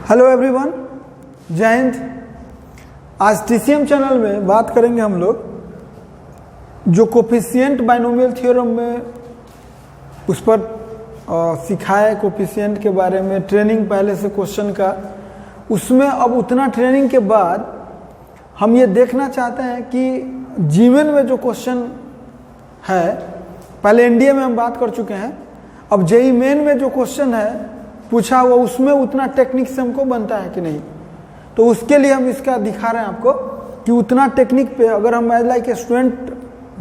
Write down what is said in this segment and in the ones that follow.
Hello everyone, जय हिंद। आज TCM channel में बात करेंगे हम लोग जो कोफिशिएंट बाइनोमियल थ्योरम में उस पर सिखाए कोफिशिएंट के बारे में ट्रेनिंग पहले से क्वेश्चन का, उसमें अब उतना ट्रेनिंग के बाद हम ये देखना चाहते हैं कि जीवन में जो क्वेश्चन है, पहले एनडीए में हम बात कर चुके हैं, अब जेई मेन में जो क्वेश्चन है पूछा हुआ उसमें उतना टेक्निक से हमको बनता है कि नहीं। तो उसके लिए हम इसका दिखा रहे हैं आपको कि उतना टेक्निक पे अगर हम एज लाइक स्टूडेंट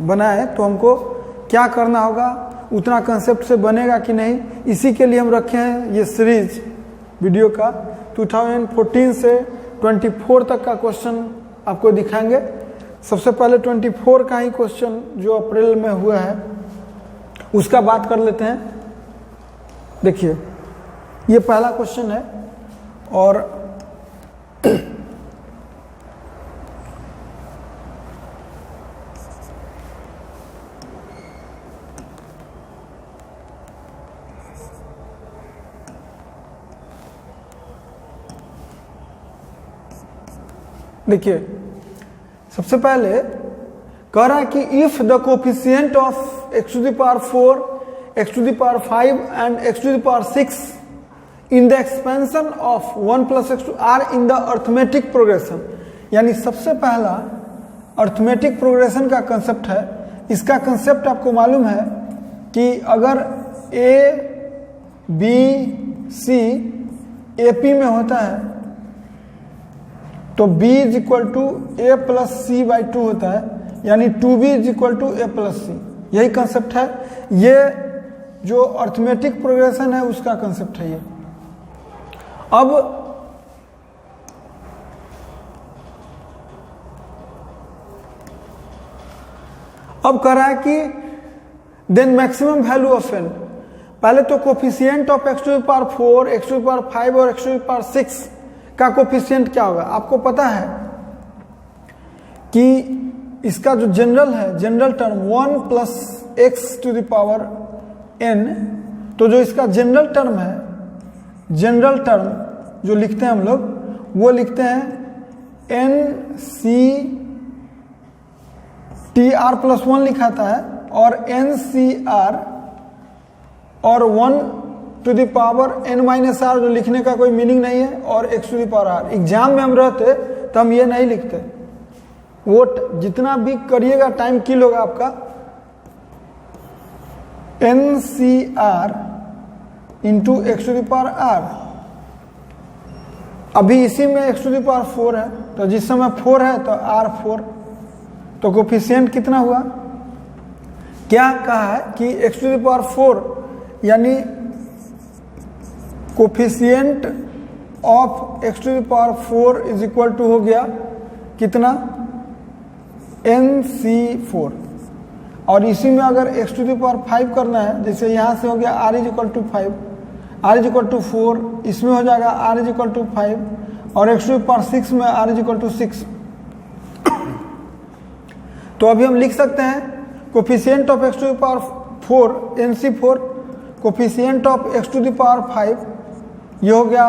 बनाए तो हमको क्या करना होगा, उतना कंसेप्ट से बनेगा कि नहीं। इसी के लिए हम रखे हैं ये सीरीज वीडियो का। 2014 से 24 तक का क्वेश्चन आपको दिखाएंगे। सबसे पहले 24 का ही क्वेश्चन जो अप्रैल में हुआ है उसका बात कर लेते हैं। देखिए, ये पहला क्वेश्चन है और देखिए, सबसे पहले कह रहा है कि if the coefficient of x to the power 4, x to the power 5 and x to the power 6 in the expansion of 1 plus x to are in the arithmetic progression, यानी सबसे पहला अर्थमेटिक प्रोग्रेशन का concept है। इसका concept आपको मालूम है कि अगर a b c ap में होता है तो b is equal to a plus C by 2 होता है, यानी 2b is equal to a plus C. यही कंसेप्ट है, ये जो अर्थमेटिक प्रोग्रेशन है उसका कंसेप्ट है ये। अब कह रहा है कि then maximum value of n, पहले तो coefficient of x to the power 4, x to the power 5 और x टू द पावर 6 का कोफिशिएंट क्या होगा। आपको पता है कि इसका जो जनरल है, general term 1 plus x to the power n, तो जो इसका जनरल टर्म है, जनरल टर्म जो लिखते हैं हम लोग, वो लिखते हैं n c t r plus 1 लिखाता है और n c r और 1 to the power n minus r जो लिखने का कोई मीनिंग नहीं है और x to the power r। Exam में हम रहते तो हम ये नहीं लिखते, वो जितना भी करिएगा टाइम किल होगा आपका। n c r into x to the power r, अभी इसी में x टू द पावर 4 है, तो जिस समय 4 है तो r 4, तो कोफिशिएंट कितना हुआ, क्या कहा है कि x टू द पावर 4 यानी coefficient of x to the power 4 is equal to हो गया कितना, nc4। और इसी में अगर x टू द पावर 5 करना है, जैसे यहाँ से हो गया r is equal to 5, r is equal to 4, इसमें हो जाएगा r इज इक्वल टू 5 और x टू द पावर 6 में r इज इक्वल टू 6। तो अभी हम लिख सकते हैं coefficient of x to the power 4 nc4, coefficient of x to the power 5 ये हो गया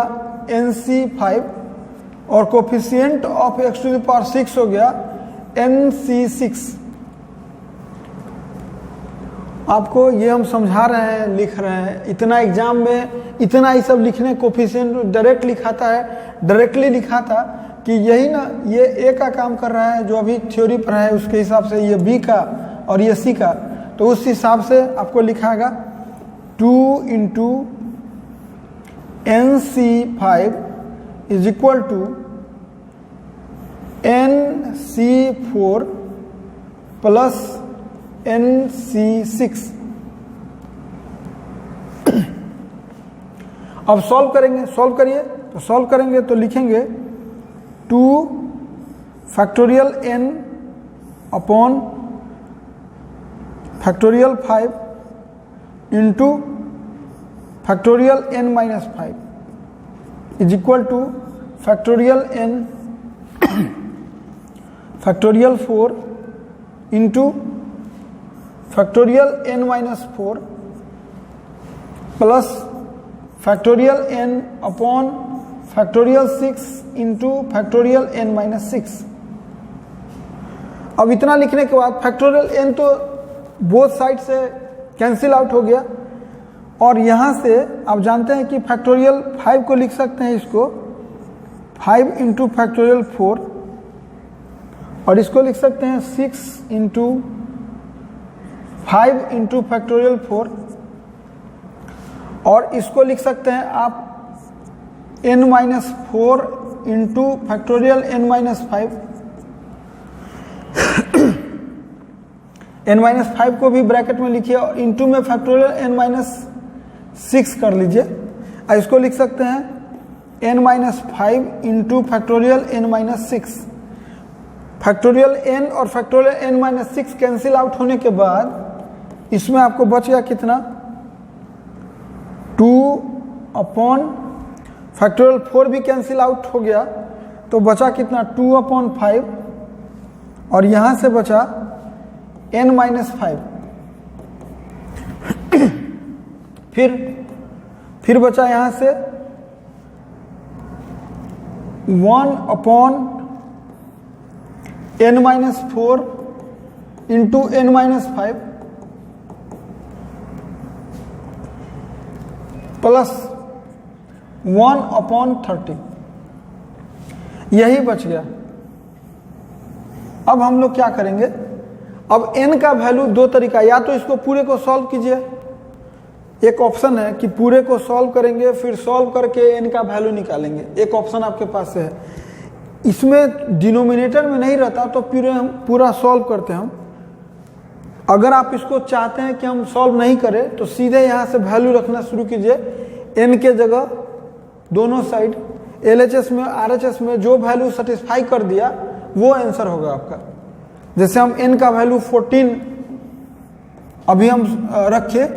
nc5 और coefficient of x to the power 6 हो गया nc6। आपको ये हम समझा रहे हैं, लिख रहे हैं, इतना एग्जाम में इतना ही सब लिखने, कोफिशिएंट डायरेक्ट लिखाता है, डायरेक्टली लिखाता कि यही ना, ये ए का काम कर रहा है जो अभी थ्योरी पर है, उसके हिसाब से ये बी का और ये सी का, तो उस हिसाब से आपको लिखाएगा 2 into nc5 is equal to nc4 plus nc6। अब सॉल्व करेंगे, सॉल्व करिए, तो सॉल्व करेंगे तो लिखेंगे 2 factorial n upon factorial 5 into factorial n minus 5 is equal two factorial n factorial 4 into factorial n minus 4 plus factorial n upon factorial 6 into factorial n minus 6। अब इतना लिखने के बाद फैक्टोरियल n तो बोथ साइड से cancel out हो गया, और यहाँ से आप जानते हैं कि फैक्टोरियल 5 को लिख सकते हैं, इसको 5 इंटू फैक्टोरियल 4, और इसको लिख सकते हैं 6 इंटू 5 इंटू फैक्टोरियल 4, और इसको लिख सकते हैं आप n minus 4 into factorial n minus 5। n minus 5 को भी ब्रैकेट में लिखिए और इंटू में फैक्टोरियल n माइनस 6 कर लीजिए। इसको लिख सकते हैं n minus 5 into factorial n minus 6। Factorial n और factorial n minus 6 cancel out होने के बाद इसमें आपको बच गया कितना, 2 अपॉन फैक्टोरियल 4 भी कैंसिल आउट हो गया, तो बचा कितना 2 अपॉन 5, और यहां से बचा n माइनस 5। फिर बचा यहां से 1 upon n minus 4 into n minus 5 plus 1 upon 30, यही बच गया। अब हम लोग क्या करेंगे, अब n का वैल्यू दो तरीका, या तो इसको पूरे को सॉल्व कीजिए, एक ऑप्शन है कि पूरे को सॉल्व करेंगे फिर सॉल्व करके n का वैल्यू निकालेंगे, एक ऑप्शन आपके पास है। इसमें डिनोमिनेटर में नहीं रहता तो पूरा सॉल्व करते हैं हम। अगर आप इसको चाहते हैं कि हम सॉल्व नहीं करें तो सीधे यहाँ से वैल्यू रखना शुरू कीजिए, n के जगह दोनों साइड LHS में RHS में जो वैल्यू सेटिस्फाई कर दिया वो आंसर होगा आपका। जैसे हम n का वैल्यू 14 अभी हम रखे,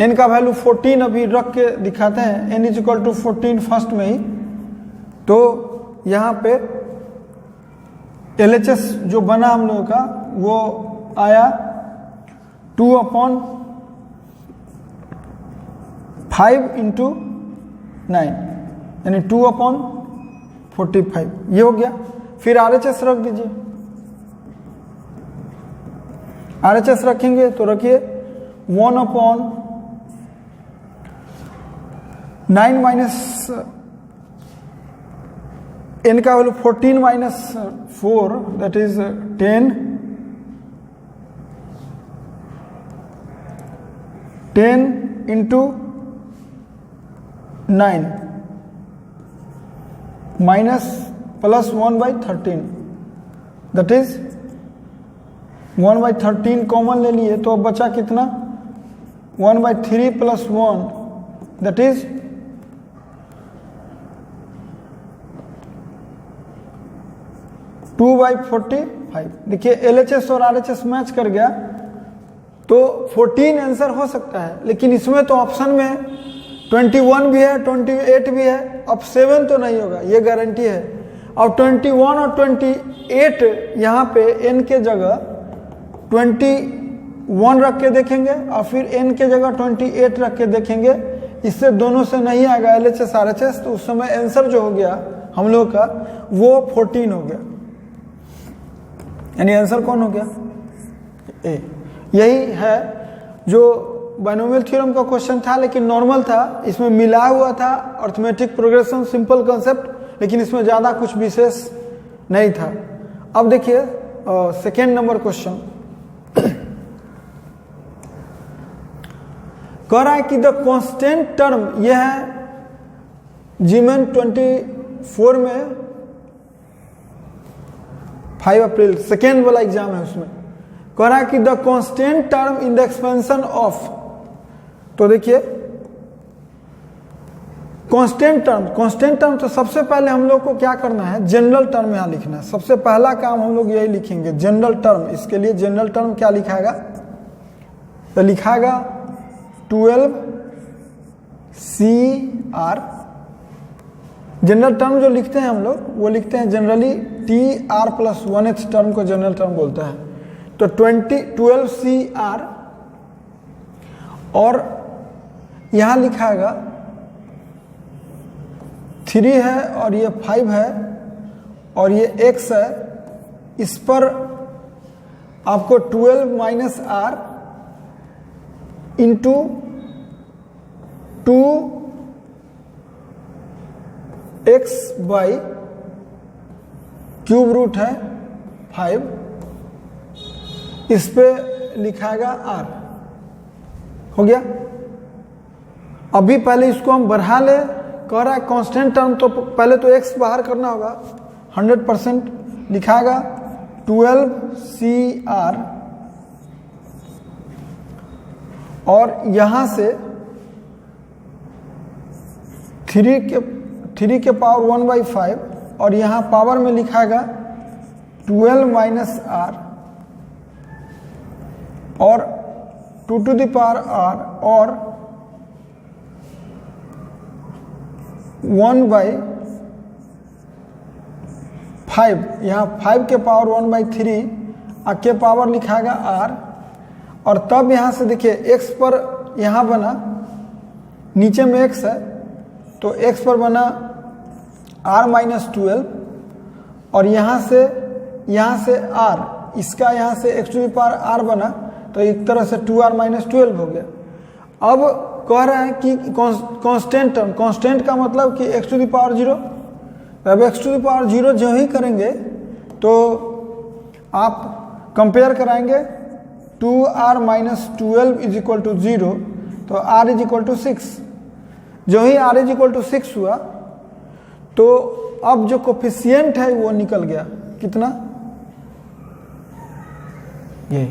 n का वैल्यू 14 अभी रख के दिखाते हैं, n is equal to 14 first में ही, तो यहाँ पे LHS जो बना हम लोगों का वो आया 2 अपॉन 5 इंटू 9 यानी 2 अपॉन 45, ये हो गया। फिर RHS रख दीजिए, RHS रखेंगे तो रखिए 1 अपॉन 9 माइनस n का value 14 minus 4 that is 10 into 9 minus plus 1/13 that is 1/13 common ले लिए तो अब बचा कितना 1/3 प्लस 1 दैट इज 2/45। देखिए LHS और RHS मैच कर गया तो 14 आंसर हो सकता है, लेकिन इसमें तो ऑप्शन में 21 भी है 28 भी है, अब 7 तो नहीं होगा ये गारंटी है। अब 21 और 28 यहाँ पे n के जगह 21 रख के देखेंगे और फिर n के जगह 28 रख के देखेंगे, इससे दोनों से नहीं आएगा LHS RHS, तो उस समय आंसर जो हो गया हम लोग का वो 14 हो गया, यानी आंसर कौन हो गया ए। यही है जो बाइनोमियल थ्योरम का क्वेश्चन था, लेकिन नॉर्मल था, इसमें मिला हुआ था अर्थमेटिक प्रोग्रेशन, सिंपल कंसेप्ट, लेकिन इसमें ज़्यादा कुछ विशेष नहीं था। अब देखिए सेकेंड नंबर क्वेश्चन कह रहा है कि द कांस्टेंट टर्म, यह है जीमेन 24 में 5 अप्रैल सेकेंड वाला एग्जाम है, उसमें कह रहा है कि the constant term in the expansion of, तो देखिए कांस्टेंट टर्म तो सबसे पहले हम लोग को क्या करना है, जनरल टर्म यहां लिखना है। सबसे पहला काम हम लोग यही लिखेंगे जनरल टर्म। इसके लिए जनरल टर्म क्या लिखाएगा, तो लिखाएगा 12CR। जनरल टर्म जो लिखते हैं हम लोग वो लिखते हैं generally TR plus 1th term को जनरल टर्म बोलता है। तो 12CR और यहाँ लिखाएगा 3 है और ये 5 है और ये x है, इस पर आपको 12 minus R into 2x by cube root है 5, इस पे लिखाएगा r। हो गया। अभी पहले इसको हम बढ़ा ले, कह रहा है कांस्टेंट टर्म, तो पहले तो x बाहर करना होगा। 100% लिखाएगा 12CR और यहां से 3 के पावर 1/5 और यहां पावर में लिखाएगा 12 माइनस आर और 2 टू द पावर r और 1/5, यहाँ 5 के पावर 1/3 के पावर लिखाएगा r और तब यहाँ से देखिए x पर यहाँ बना, नीचे में x है तो x पर बना r माइनस 12 और यहाँ से r, इसका यहाँ से x to the power r बना तो एक तरह से 2r माइनस 12 हो गया। अब कह रहा है कि कांस्टेंट टर्म, कांस्टेंट का मतलब कि x टू द पावर 0। अब x टू द पावर 0 जो ही करेंगे तो आप कंपेयर कराएंगे 2r minus 12 is equal to 0, तो r इज इक्वल टू 6। जो ही r इज इक्वल टू 6 हुआ तो अब जो कोफिशिएंट है वो निकल गया, कितना, ये,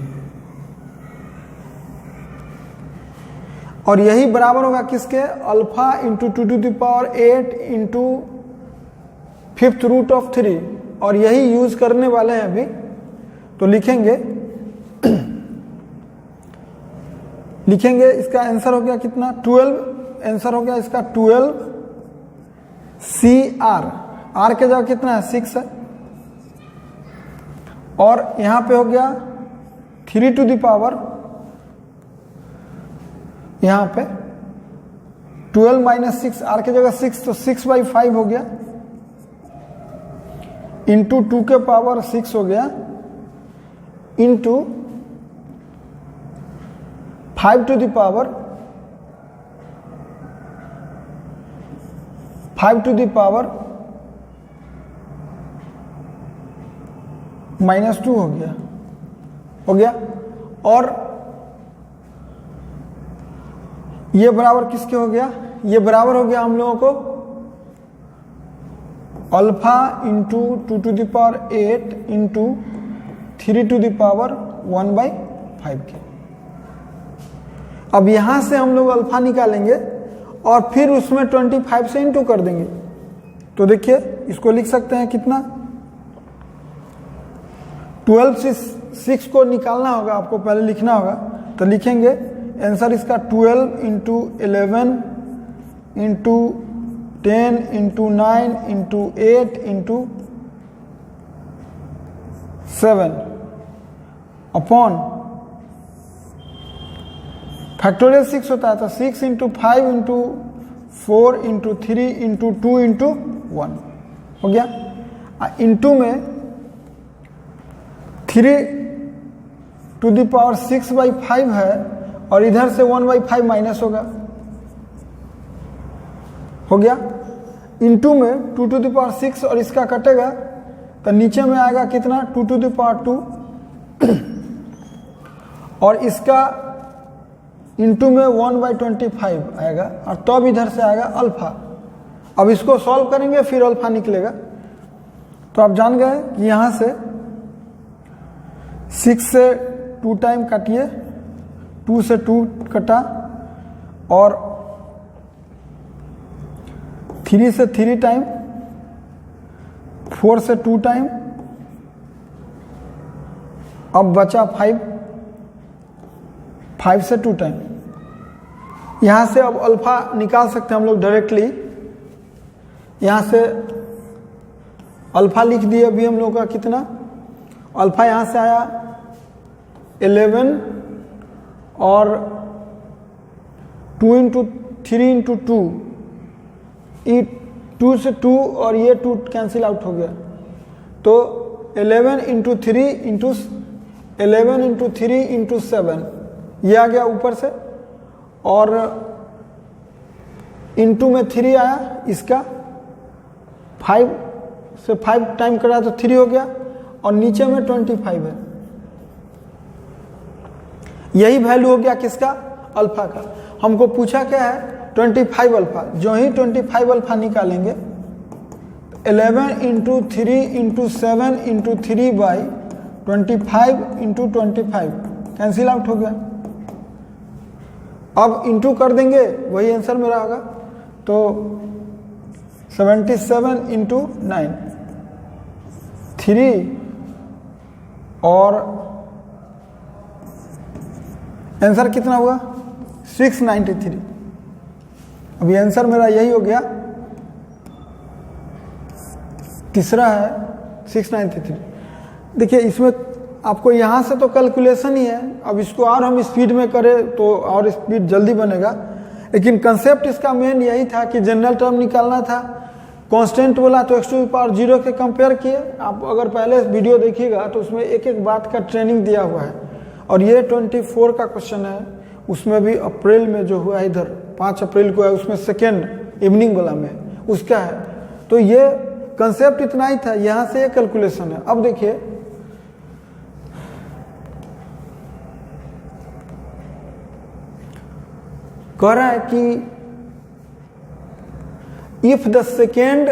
और यही बराबर होगा किसके, alpha into 2 to the power 8 into 5th root of 3, और यही यूज करने वाले हैं अभी। तो लिखेंगे इसका आंसर हो गया कितना, 12, आंसर हो गया इसका 12CR, R के जगह कितना है 6 है, और यहां पे हो गया 3 टू द पावर, यहां पे 12 माइनस 6, R के जगह 6 तो 6/5 हो गया, इंटू 2 के पावर 6 हो गया, इंटू 5 टू द पावर -2 हो गया। और ये बराबर किसके हो गया, ये बराबर हो गया हम लोगों को alpha into 2 to the power 8 into 3 to the power 1/5 के। अब यहां से हम लोग अल्फा निकालेंगे और फिर उसमें 25 से इंटू कर देंगे। तो देखिए इसको लिख सकते हैं कितना, 12 से 6 को निकालना होगा, आपको पहले लिखना होगा, तो लिखेंगे आंसर इसका 12 into 11 into 10 into 9 into 8 into 7 upon factorial 6 होता है तो 6 into 5 into 4 into 3 into 2 into 1 हो गया। इंटू में 3 टू द पावर 6/5 है और इधर से 1/5 माइनस होगा, हो गया। इंटू में 2 टू द पावर 6 और इसका कटेगा तो नीचे में आएगा कितना, 2 टू द पावर 2 और इसका इंटू में 1/25 आएगा और तब इधर से आएगा अल्फा। अब इसको सॉल्व करेंगे फिर अल्फा निकलेगा। तो आप जान गए कि यहां से 6 से 2 टाइम काटिए, 2 से 2 कटा और 3 से 3 टाइम, 4 से 2 टाइम, अब बचा 5 से 2 टाइम। यहां से अब अल्फा निकाल सकते हैं हम लोग डायरेक्टली। यहां से अल्फा लिख दिए अभी हम लोग का कितना, अल्फा यहां से आया 11 और 2 इंटू 3 इंटू 2, ये 2 से 2 और ये 2 कैंसिल आउट हो गया, तो 11 इंटू 3 इंटू 11 इंटू 3 इंटू 7 ये आ गया ऊपर से, और इंटू में 3 आया, इसका 5 से 5 टाइम करा तो 3 हो गया, और नीचे में 25 है। यही वैल्यू हो गया किसका? अल्फा का। हमको पूछा क्या है? 25 अल्फा। जो ही 25 अल्फा निकालेंगे, 11 into 3 into 7 into 3 by 25 into 25 cancel out हो गया। अब इंटू कर देंगे, वही आंसर मेरा होगा, तो 77 इंटू 9 3, और आंसर कितना हुआ? 693। अभी आंसर मेरा यही हो गया, तीसरा है 693। देखिए इसमें आपको यहाँ से तो कैलकुलेशन ही है, अब इसको और हम स्पीड में करें तो और स्पीड जल्दी बनेगा, लेकिन कंसेप्ट इसका मेन यही था कि जनरल टर्म निकालना था। कांस्टेंट बोला तो x⁴ के कंपेयर किए। आप अगर पहले वीडियो देखिएगा तो उसमें एक एक बात का ट्रेनिंग दिया हुआ है, और ये 24 का क्वेश्चन है, उसमें भी अप्रैल में जो हुआ इधर 5 अप्रैल को है, उसमें सेकेंड इवनिंग वाला में उसका है। तो ये कंसेप्ट इतना ही था, यहाँ से ये कैलकुलेशन है। अब देखिए कह रहा है कि if the second,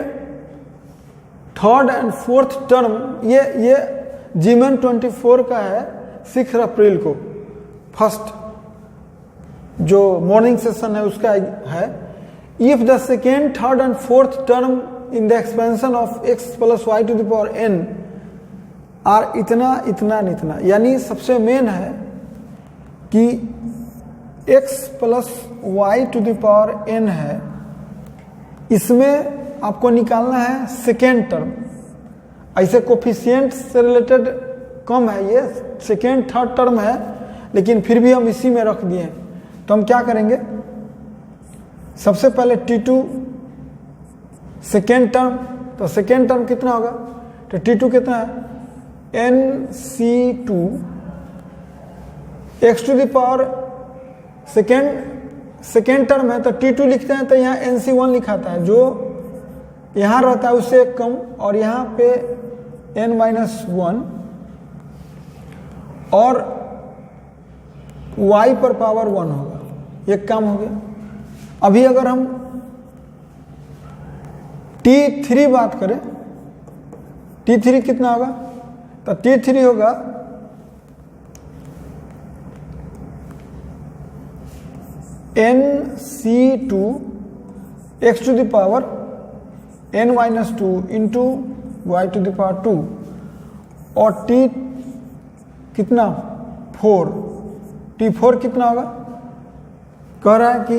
third and fourth term, ये जीमेन 24 का है 6 अप्रैल को, फर्स्ट जो मॉर्निंग सेशन है उसका है। If the second, third and fourth term in the expansion of x plus y to the power n are इतना इतना इतना, यानी सबसे मेन है कि x plus y to the power n है, इसमें आपको निकालना है सेकेंड टर्म। ऐसे कोफिशिएंट से रिलेटेड कम है, ये सेकेंड थर्ड टर्म है, लेकिन फिर भी हम इसी में रख दिए। तो हम क्या करेंगे? सबसे पहले T2 सेकेंड टर्म, तो सेकेंड टर्म कितना होगा? तो T2 कितना है? NC2 x to the power second term है, तो T2 लिखते हैं, तो यहाँ NC1 लिखाता है, जो यहाँ रहता है उससे एक कम, और यहाँ पे n-1 और y पर पावर 1 होगा, एक काम हो गया। अभी अगर हम T3 बात करें, T3 कितना होगा? तो T3 होगा NC2 x to the power n-2 into y to the power 2, और T कितना? 4, T4 कितना होगा? कह रहा है कि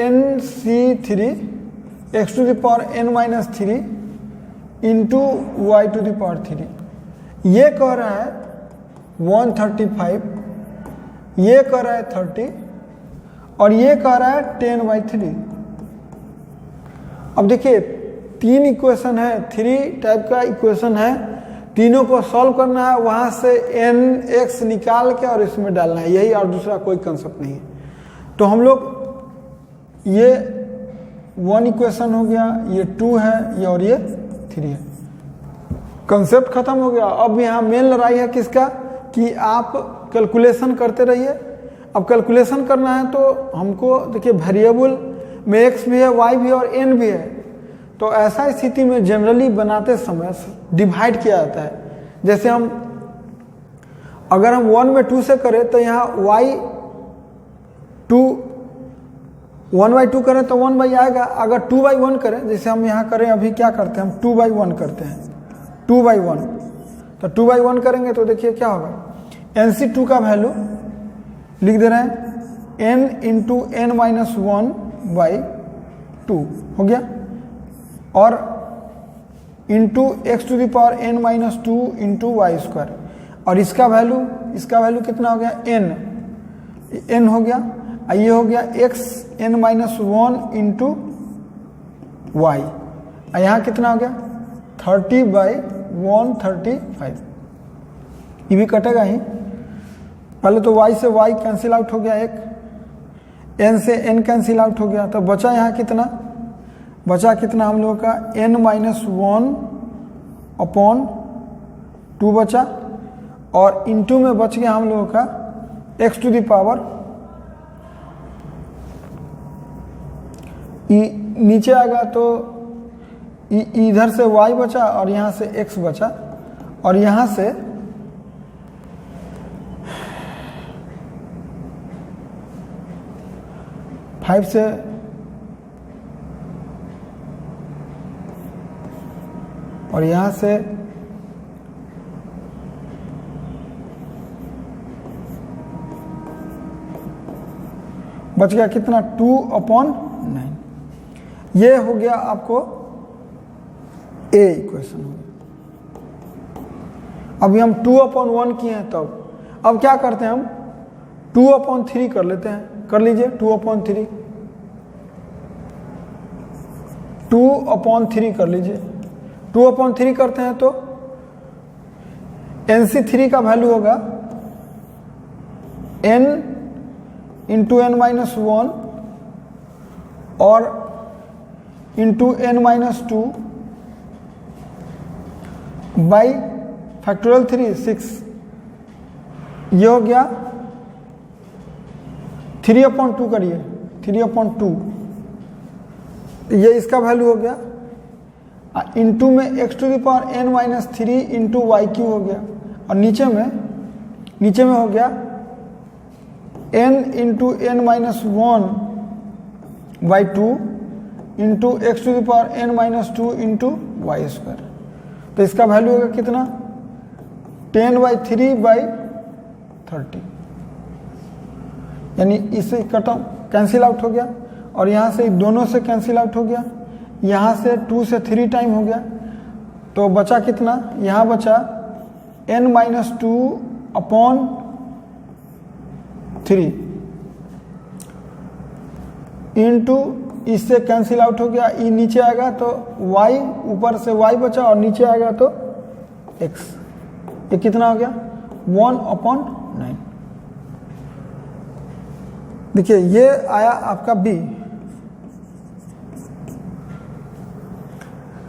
NC3 x to the power n-3 into y to the power 3। ये कह रहा है 135, ये कह रहा है 30, और ये कह रहा है 10/3। अब देखिए 3 इक्वेशन है, 3 टाइप का इक्वेशन है, तीनों को सॉल्व करना है, वहां से nx निकाल के और इसमें डालना है, यही, और दूसरा कोई कंसेप्ट नहीं है। तो हम लोग ये 1 इक्वेशन हो गया, ये 2 है, ये और ये 3 है, कंसेप्ट खत्म हो गया। अब यहाँ मेन लड़ाई है किसका? कि आप कैलकुलेशन करते रहिए। अब कैलकुलेशन करना है तो हमको देखिए वेरिएबल में x भी है, y भी है और n भी है, तो ऐसा स्थिति में जनरली बनाते समय डिवाइड किया जाता है। जैसे हम अगर हम 1 में 2 से करें तो यहाँ y 1/2 करें तो 1 आएगा। अगर 2/1 करें, जैसे हम यहाँ करें, अभी क्या करते हैं हम 2/1 करते हैं, 2/1, तो 2/1 करेंगे तो देखिए क्या होगा? NC2 का वैल्यू लिख दे रहे हैं n इंटू n-1/2 हो गया, और into x to the power n-2 into y square, और इसका वैल्यू कितना हो गया? n हो गया। ये हो गया xn-1 इंटू वाई, यहाँ कितना हो गया 30/135, ये भी कटेगा ही। पहले तो y से y कैंसिल आउट हो गया, एक n से n कैंसिल आउट हो गया, तो बचा यहाँ कितना, बचा कितना हम लोगों का n-1/2 बचा, और इंटू में बच गया हम लोगों का x टू द पावर, नीचे आएगा तो इधर से y बचा और यहाँ से x बचा, और यहाँ से फाइव से और यहाँ से बच गया कितना 2/9। ये हो गया आपको ए इक्वेशन हो गया। अभी हम 2/1 किए हैं, तब अब क्या करते हैं हम 2/3 कर लेते हैं, कर लीजिए 2/3, 2/3 कर लीजिए। 2/3 करते हैं तो NC3 का वैल्यू होगा n इंटू n-1 और इंटू n-2 बाई फैक्टोरियल 3 6, ये हो गया 3/2 करिए 3/2, ये इसका वैल्यू हो गया, इंटू में x to the power n-3 into y cube हो गया, और नीचे में हो गया n into n-1/2 into x to the power n-2 into y square. तो इसका वैल्यू होगा कितना 10/3/30, यानी इससे कट कैंसिल आउट हो गया, और यहाँ से दोनों से कैंसिल आउट हो गया, यहाँ से 2 से 3 टाइम हो गया, तो बचा कितना, यहाँ बचा n-2/3 इंटू इससे कैंसिल आउट हो गया, ई नीचे आएगा तो y, ऊपर से y बचा और नीचे आएगा तो x, ये कितना हो गया 1/9। देखिए ये आया आपका b।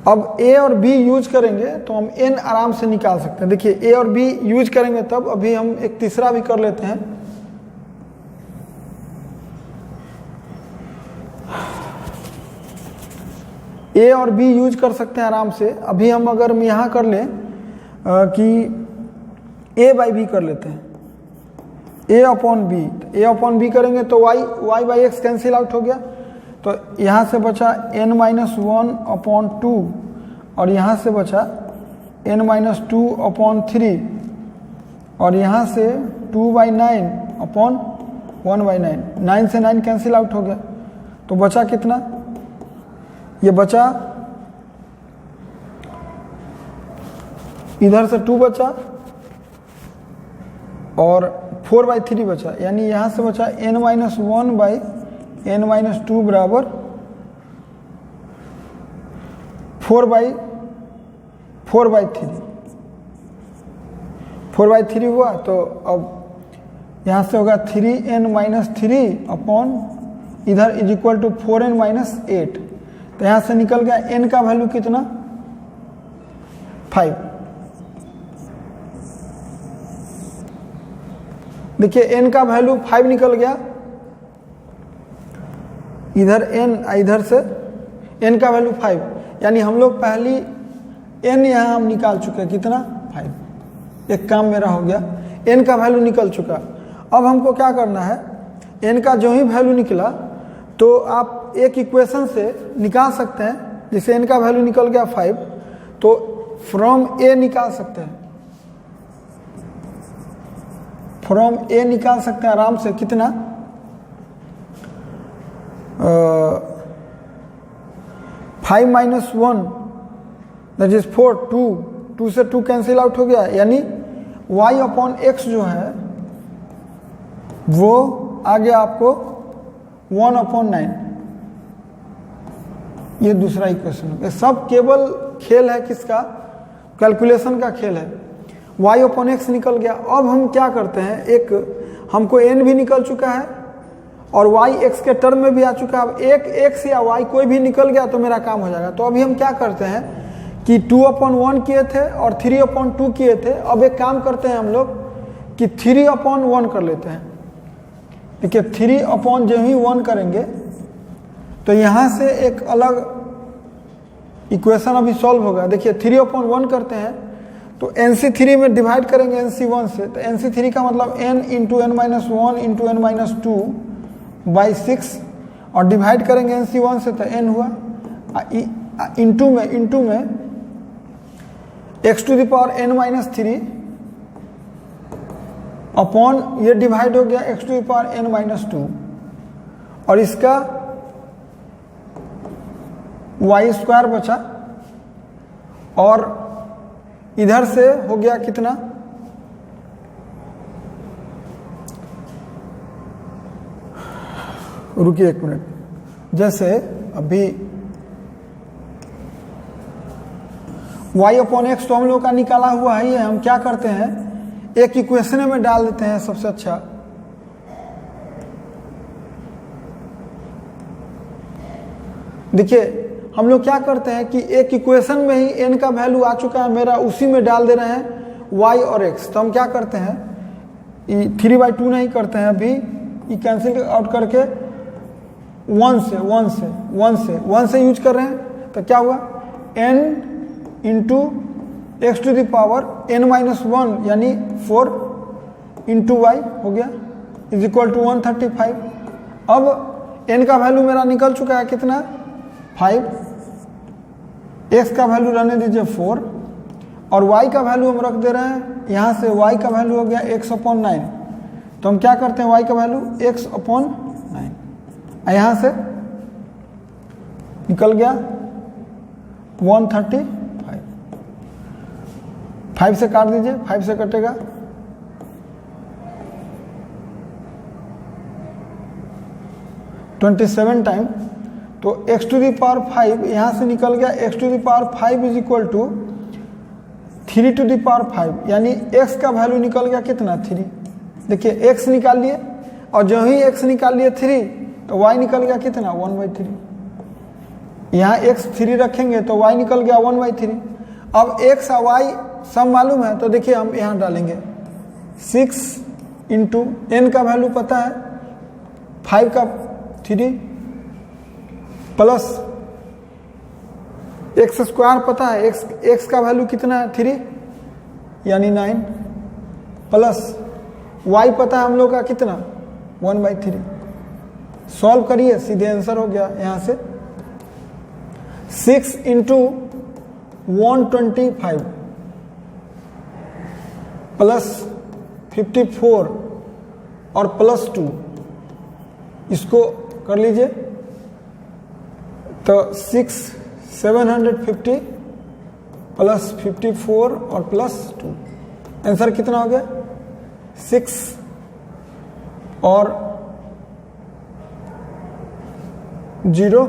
अब a और b यूज करेंगे तो हम n आराम से निकाल सकते हैं। देखिए a और b यूज करेंगे तब, अभी हम एक तीसरा भी कर लेते हैं। a और b यूज कर सकते हैं आराम से। अभी हम अगर हम यहाँ कर लें कि a/b कर लेते हैं, a/b, a/b करेंगे तो y/x कैंसिल आउट हो गया, तो यहाँ से बचा n-1/2 और यहाँ से बचा n-2/3 और यहाँ से 2/9/1/9, 9 से 9 कैंसिल आउट हो गया, तो बचा कितना, ये बचा इधर से 2 बचा और 4/3 बचा, यानी यहाँ से बचा n-1/n-2 बराबर 4/3 हुआ। तो अब यहाँ से होगा 3n-3 अपॉन इधर इज इक्वल टू 4n-8, तो यहाँ से निकल गया n का वैल्यू कितना 5। देखिए n का वैल्यू 5 निकल गया, इधर n इधर से n का वैल्यू 5, यानी हम लोग पहली n यहाँ हम निकाल चुके हैं, कितना 5। एक काम मेरा हो गया, n का वैल्यू निकल चुका। अब हमको क्या करना है, n का जो ही वैल्यू निकला तो आप एक इक्वेशन से निकाल सकते हैं। जैसे n का वैल्यू निकल गया 5, तो फ्रॉम a निकाल सकते हैं, फ्रॉम a निकाल सकते हैं आराम से, कितना 5 - 1 दैट इज 4, 2 से 2 कैंसिल आउट हो गया, यानी y/x जो है वो आ गया आपको 1/9। ये दूसरा इक्वेशन। ये सब केवल खेल है किसका, कैलकुलेशन का खेल है। y/x निकल गया। अब हम क्या करते हैं, एक हमको n भी निकल चुका है और y x के टर्म में भी आ चुका है। अब एक x या y कोई भी निकल गया तो मेरा काम हो जाएगा। तो अभी हम क्या करते हैं कि 2/1 किए थे और 3/2 किए थे। अब एक काम करते हैं हम लोग कि 3/1 कर लेते हैं। देखिए 3/ जो ही 1 करेंगे तो यहाँ से एक अलग इक्वेशन अभी सॉल्व होगा। देखिए 3/1 करते हैं तो NC3 में डिवाइड करेंगे NC1 से, तो NC3 का मतलब n into n minus 1 into n minus 2/6 और डिवाइड करेंगे NC1 से तो n हुआ। इंटू में x⁻n-3 अपॉन ये डिवाइड हो गया x⁻n-2 और इसका y² बचा और इधर से हो गया कितना, रुकिए 1 मिनट। जैसे अभी y/x तो हम लोग का निकाला हुआ है, ये हम क्या करते हैं एक इक्वेशन में डाल देते हैं सबसे अच्छा। देखिए हम लोग क्या करते हैं कि एक इक्वेशन में ही n का वैल्यू आ चुका है मेरा, उसी में डाल दे रहे हैं y और x। तो हम क्या करते हैं 3/2 नहीं करते हैं, अभी ये कैंसिल आउट करके 1 से यूज कर रहे हैं। तो क्या हुआ n इंटू x⁻n-1 यानी 4 इंटू y हो गया इज इक्वल टू 135। अब n का वैल्यू मेरा निकल चुका है कितना 5, x का वैल्यू रहने दीजिए 4 और y का वैल्यू हम रख दे रहे हैं यहाँ से। y का वैल्यू हो गया x/9। तो हम क्या करते हैं y का वैल्यू x/9 यहाँ से निकल गया 135। 5 से काट दीजिए, 5 से कटेगा 27 टाइम। तो x⁵ यहाँ से निकल गया x⁵ इज इक्वल टू 3⁵ यानी x का वैल्यू निकल गया कितना 3। देखिए x निकाल लिए और जो ही x निकाल लिए 3 तो y निकल गया कितना 1/3। यहाँ x 3 रखेंगे तो y निकल गया 1/3। अब x और y सब मालूम है तो देखिए हम यहाँ डालेंगे 6 इंटू n का वैल्यू पता है 5 का 3 प्लस x² पता है, x का वैल्यू कितना है 3 यानी 9 प्लस y पता है हम लोग का कितना 1/3। सॉल्व करिए सीधे आंसर हो गया। यहाँ से 6 इंटू 125 प्लस 54 और प्लस 2 इसको कर लीजिए तो 750 प्लस 54 और प्लस 2 आंसर कितना हो गया 6 और 0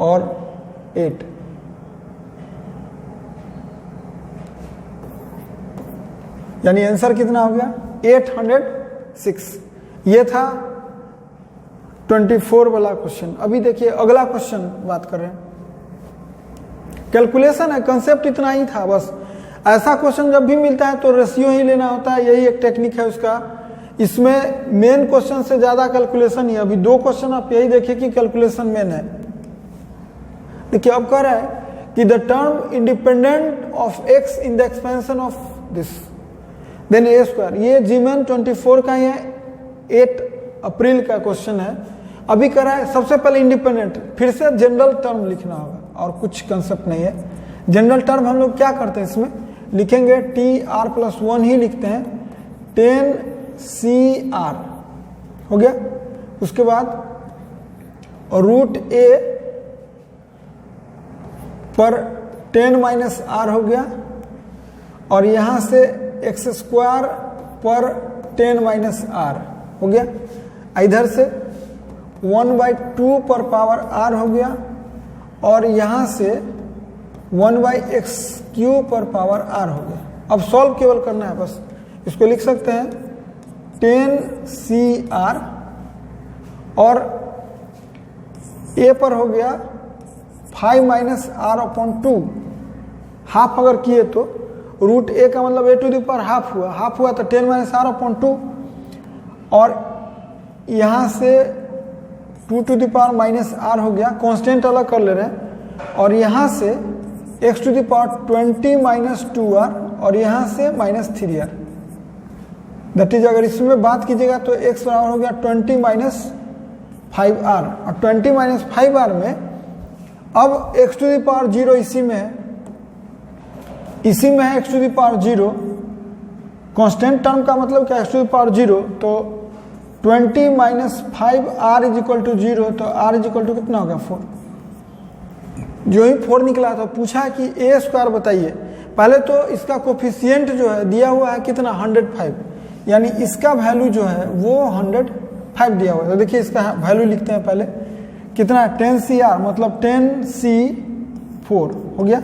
और 8। यानी आंसर कितना हो गया 806। ये था 24 वाला क्वेश्चन। अभी देखिए अगला क्वेश्चन बात कर रहे हैं। कैलकुलेशन है, कंसेप्ट इतना ही था बस। ऐसा क्वेश्चन जब भी मिलता है तो रेशियो ही लेना होता है, यही एक टेक्निक है उसका। इसमें मेन क्वेश्चन से ज्यादा कैलकुलेशन ही। अभी 2 क्वेश्चन आप यही देखिए कि कैलकुलेशन मेन है। देखिए अब कह रहा है कि the term independent of x in the expansion of this then a²। ये जीमेन 24 का ही है, 8 अप्रैल का क्वेश्चन है। अभी कह रहा है सबसे पहले इंडिपेंडेंट, फिर से जनरल टर्म लिखना होगा और कुछ कंसेप्ट नहीं है। जनरल टर्म हम लोग क्या करते हैं इसमें लिखेंगे tr+1 ही लिखते हैं 10cr हो गया। उसके बाद √a पर 10 - r हो गया और यहां से x² पर 10 - r हो गया। इधर से 1/2 पर पावर r हो गया, और यहाँ से 1/x³ पर पावर r हो गया। अब सॉल्व केवल करना है बस। इसको लिख सकते हैं 10cr, और a पर हो गया 5 - r/2। हाफ अगर किए तो रूट a का मतलब a² हुआ, हाफ हुआ तो 10 - r/2, और यहाँ से 2 - r हो गया, कांस्टेंट अलग कर ले रहे हैं, और यहाँ से x⁻20 - 2r, और यहाँ से -3r। दैट इज अगर इसमें बात कीजिएगा तो x बराबर हो गया 20 - 5r, और 20 - 5r में अब x⁻0 इसी में है, x⁻0, कांस्टेंट टर्म का मतलब क्या x⁻0, तो 20 - 5r = 0, तो r = कितना होगा 4। जो ही 4 निकला तो पूछा कि a² बताइए। पहले तो इसका कोफिशिएंट जो है दिया हुआ है कितना 105, यानी इसका वैल्यू जो है वो 105 दिया हुआ है। तो देखिए इसका वैल्यू लिखते हैं पहले, कितना 10cr मतलब 10c4 हो गया,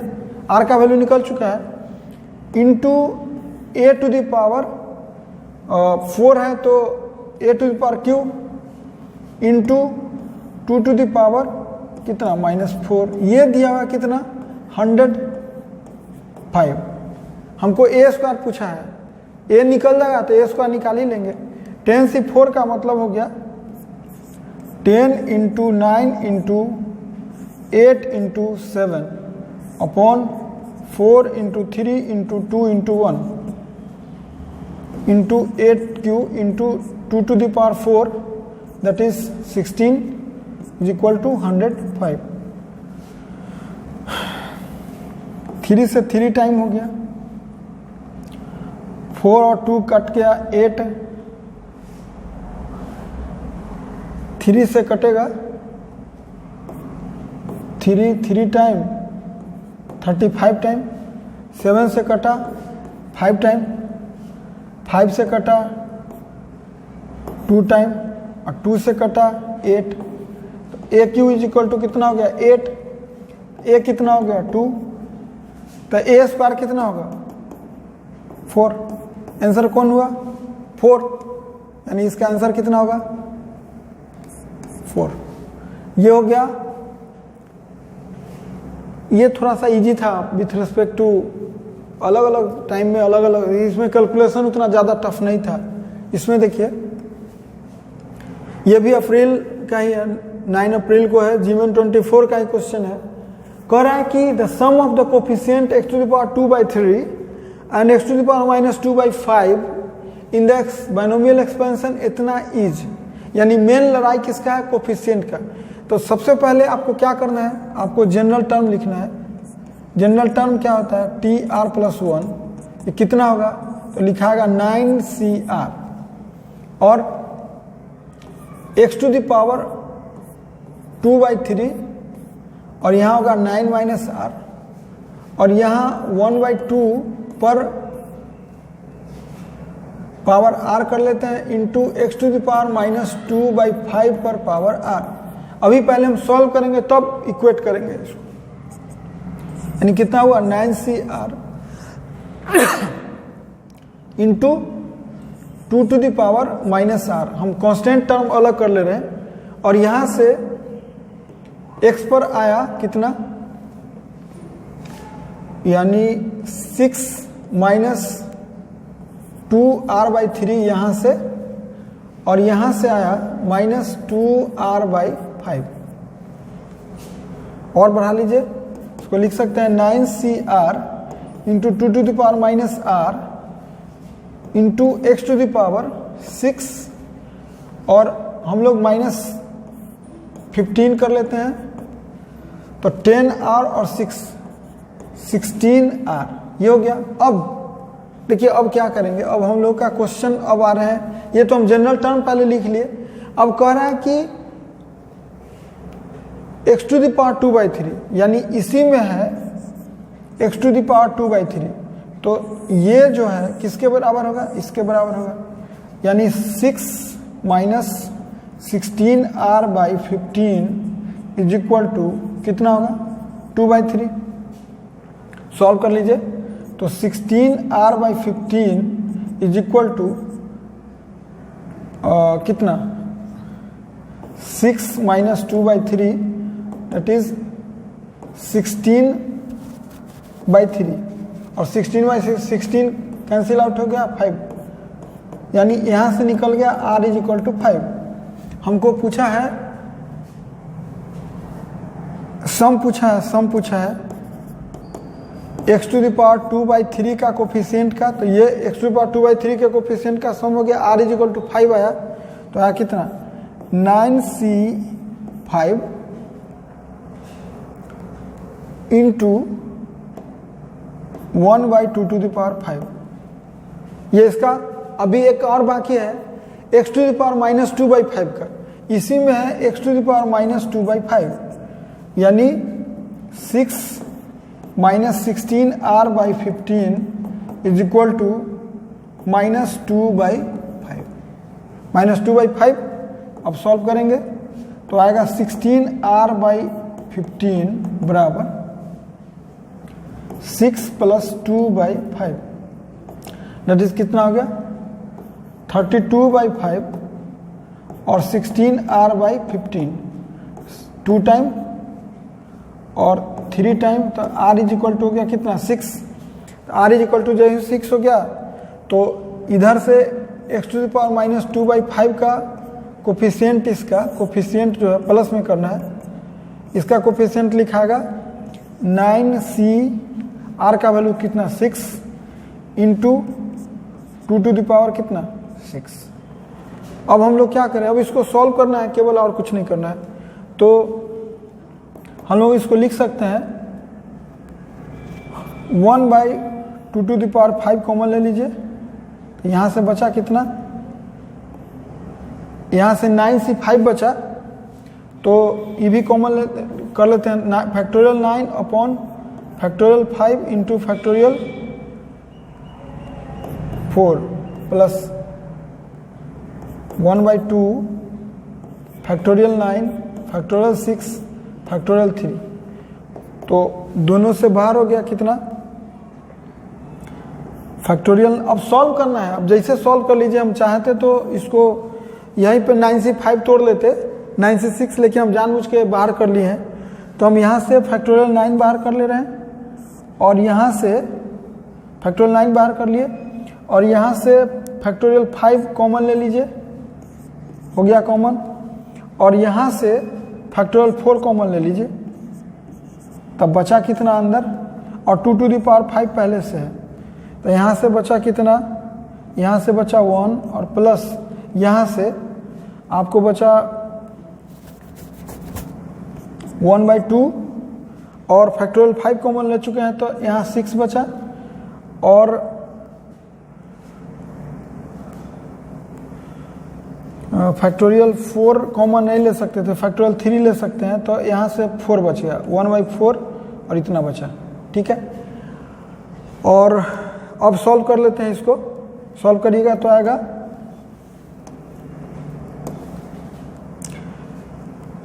r का वैल्यू निकल चुका है, इंटू a⁻4 है तो a⁻³ इंटू 2 कितना -4, ये दिया हुआ कितना 105। हमको a² पूछा है, a निकल जाएगा तो a² निकाल ही लेंगे। 10c4 का मतलब हो गया 10 × 9 × 8 × 7 upon 4 × 3 × 2 × 1 into 8³ into 2⁴, that is 16 = 105। 3 से 3 टाइम हो गया, 4 और 2 कट गया 8, 3 से कटेगा 3 टाइम 35 टाइम, 7 से कटा 5 टाइम, 5 से कटा 2 टाइम, और 2 से कटा 8। तो a³ = कितना हो गया 8, a कितना हो गया 2, तो a² कितना होगा 4। आंसर कौन हुआ 4, यानी इसका आंसर कितना होगा 4। ये हो गया। ये थोड़ा सा इजी था विथ रिस्पेक्ट टू अलग अलग टाइम में अलग अलग, इसमें कैलकुलेशन उतना ज़्यादा टफ नहीं था। इसमें देखिए ये भी अप्रैल का ही है, 9 अप्रैल को है, जीवन 24 का ही क्वेश्चन है। कह रहा है कि the sum of the coefficient x⁻2/3 and x⁻2/5 in the binomial expansion इतना इज, यानी मेन लड़ाई किसका है कोफिशिएंट का। तो सबसे पहले आपको क्या करना है, आपको जनरल टर्म लिखना है। जनरल टर्म क्या होता है tr+1, ये कितना होगा तो लिखाएगा 9cr, और x⁻2/3, और यहाँ होगा 9 - r, और यहाँ 1/2 पर पावर r कर लेते हैं इंटू x⁻2/5 पर पावर r। अभी पहले हम सॉल्व करेंगे तब इक्वेट करेंगे इसको, यानी कितना हुआ 9cr इंटू 2⁻⁻r। हम कांस्टेंट टर्म अलग कर ले रहे हैं, और यहां से x पर आया कितना, यानी 6 - 2r/3 यहां से, और यहां से आया -2r/5। और बढ़ा लीजिए, इसको लिख सकते हैं 9cr into 2⁻⁻r into x⁻6, और हम लोग -15 कर लेते हैं, तो 10r और 6 16r, ये हो गया। अब देखिए अब क्या करेंगे, अब हम लोग का क्वेश्चन अब आ रहे हैं, ये तो हम जनरल टर्म पहले लिख लिए। अब कह रहा है कि x⁻2/3, यानी इसी में है x⁻2/3, तो ये जो है किसके बराबर होगा, इसके बराबर होगा, यानी 6 - 16r/15 इज इक्वल टू कितना होगा 2/3। सॉल्व कर लीजिए। तो 16r/15 इज इक्वल टू कितना 6 - 2/3 दैट इज 16/3 और 16/16 कैंसिल आउट हो गया 5, यानी यहां से निकल गया r इज इक्वल टू 5। हमको पूछा है सम पूछा है x⁴ का कोफिशिएंट का, तो ये x⁴ के कोफिशिएंट का सम हो गया, r इज इक्वल टू 5 आया, तो आया कितना 9c5 इंटू 1/2⁵। ये इसका अभी एक और बाकी है x⁻⁻2/5 का, इसी में है x⁻⁻2/5 यानी 6 - 16r/15 इज इक्वल टू -2/5। अब सॉल्व करेंगे तो आएगा 16r/15 बराबर 6 + 2/5 दैट इज कितना हो गया 32/5 और 16r/15 2 टाइम और 3 टाइम, तो r इज इक्वल टू हो गया कितना 6। r इज इक्वल टू जैसे 6 हो गया तो इधर से x⁻⁻2/5 का कोफिशिएंट, इसका कोफिशिएंट जो है प्लस में करना है, इसका कोफिशिएंट लिखाएगा 9c, r का वैल्यू कितना 6 इंटू 2 कितना 6। अब हम लोग क्या करें, अब इसको सॉल्व करना है केवल, और कुछ नहीं करना है। तो हम लोग इसको लिख सकते हैं 1/2⁵ कॉमन ले लीजिए, तो यहाँ से बचा कितना, यहाँ से 9c5 बचा, तो ये भी कॉमन कर लेते हैं, factorial 9 upon factorial 5 into factorial 4 plus 1/2 factorial 9 factorial 6 factorial 3, तो दोनों से बाहर हो गया कितना फैक्टोरियल। अब सॉल्व करना है, अब जैसे सॉल्व कर लीजिए, हम चाहते तो इसको यहीं पे 9c5 तोड़ लेते, 9c6 लेके हम जानबूझ के बाहर कर लिए हैं, तो हम यहाँ से फैक्टोरियल 9 बाहर कर ले रहे हैं और यहाँ से फैक्टोरियल 9 बाहर कर लिए और यहाँ से फैक्टोरियल 5 कॉमन ले लीजिए, हो गया कॉमन, और यहाँ से फैक्टोरियल 4 कॉमन ले लीजिए, तब बचा कितना अंदर, और 2⁵ पहले से है, तो यहाँ से बचा कितना, यहाँ से बचा 1 और प्लस यहाँ से आपको बचा 1/2 और फैक्टोरियल 5 कॉमन ले चुके हैं, तो यहाँ 6 बचा, और फैक्टोरियल 4 कॉमन नहीं ले सकते थे, फैक्टोरियल 3 ले सकते हैं, तो यहाँ से 4 बच गया, 1/4 और इतना बचा, ठीक है। और अब सॉल्व कर लेते हैं, इसको सॉल्व करिएगा तो आएगा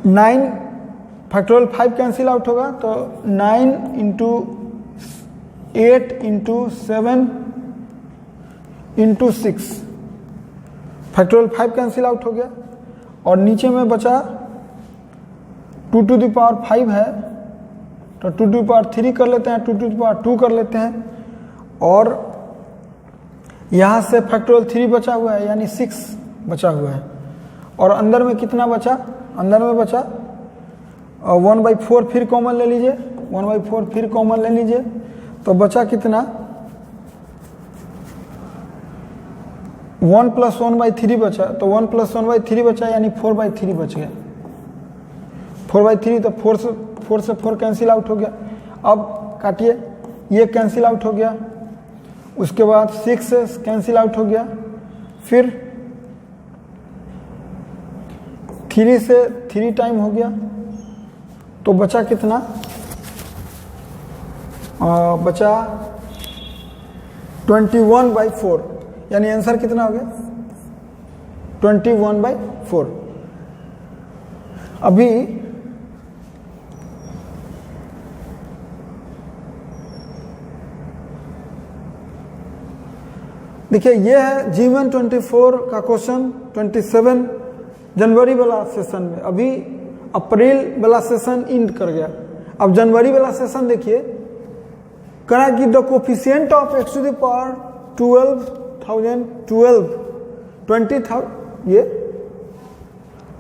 9 फैक्टोरियल 5 कैंसिल आउट होगा, तो 9 × 8 × 7 × 6 फैक्टोरियल 5 कैंसिल आउट हो गया, और नीचे में बचा 2⁵ है, तो 2⁵ कर लेते हैं, 2⁵ कर लेते हैं, और यहाँ से फैक्टोरियल 3 बचा हुआ है यानी 6 बचा हुआ है, और अंदर में कितना बचा, अंदर में बचा 1/4 फिर कॉमन ले लीजिए, 1/4 फिर कॉमन ले लीजिए, तो बचा कितना 1 + 1/3 बचा, तो 1 + 1/3 बचा यानी 4/3 बच गया, 4/3, तो 4 से 4 कैंसिल आउट हो गया। अब काटिए, ये कैंसिल आउट हो गया, उसके बाद 6 से कैंसिल आउट हो गया, फिर 3 से 3 टाइम हो गया, तो बचा कितना, बचा 21/4 यानी आंसर कितना हो गया 21/4। अभी देखिए ये है G1 24 का क्वेश्चन 27 जनवरी वाला सेशन में। अभी अप्रैल वाला सेशन इंड कर गया। अब जनवरी वाला सेशन देखिए करा कि the coefficient of x to the power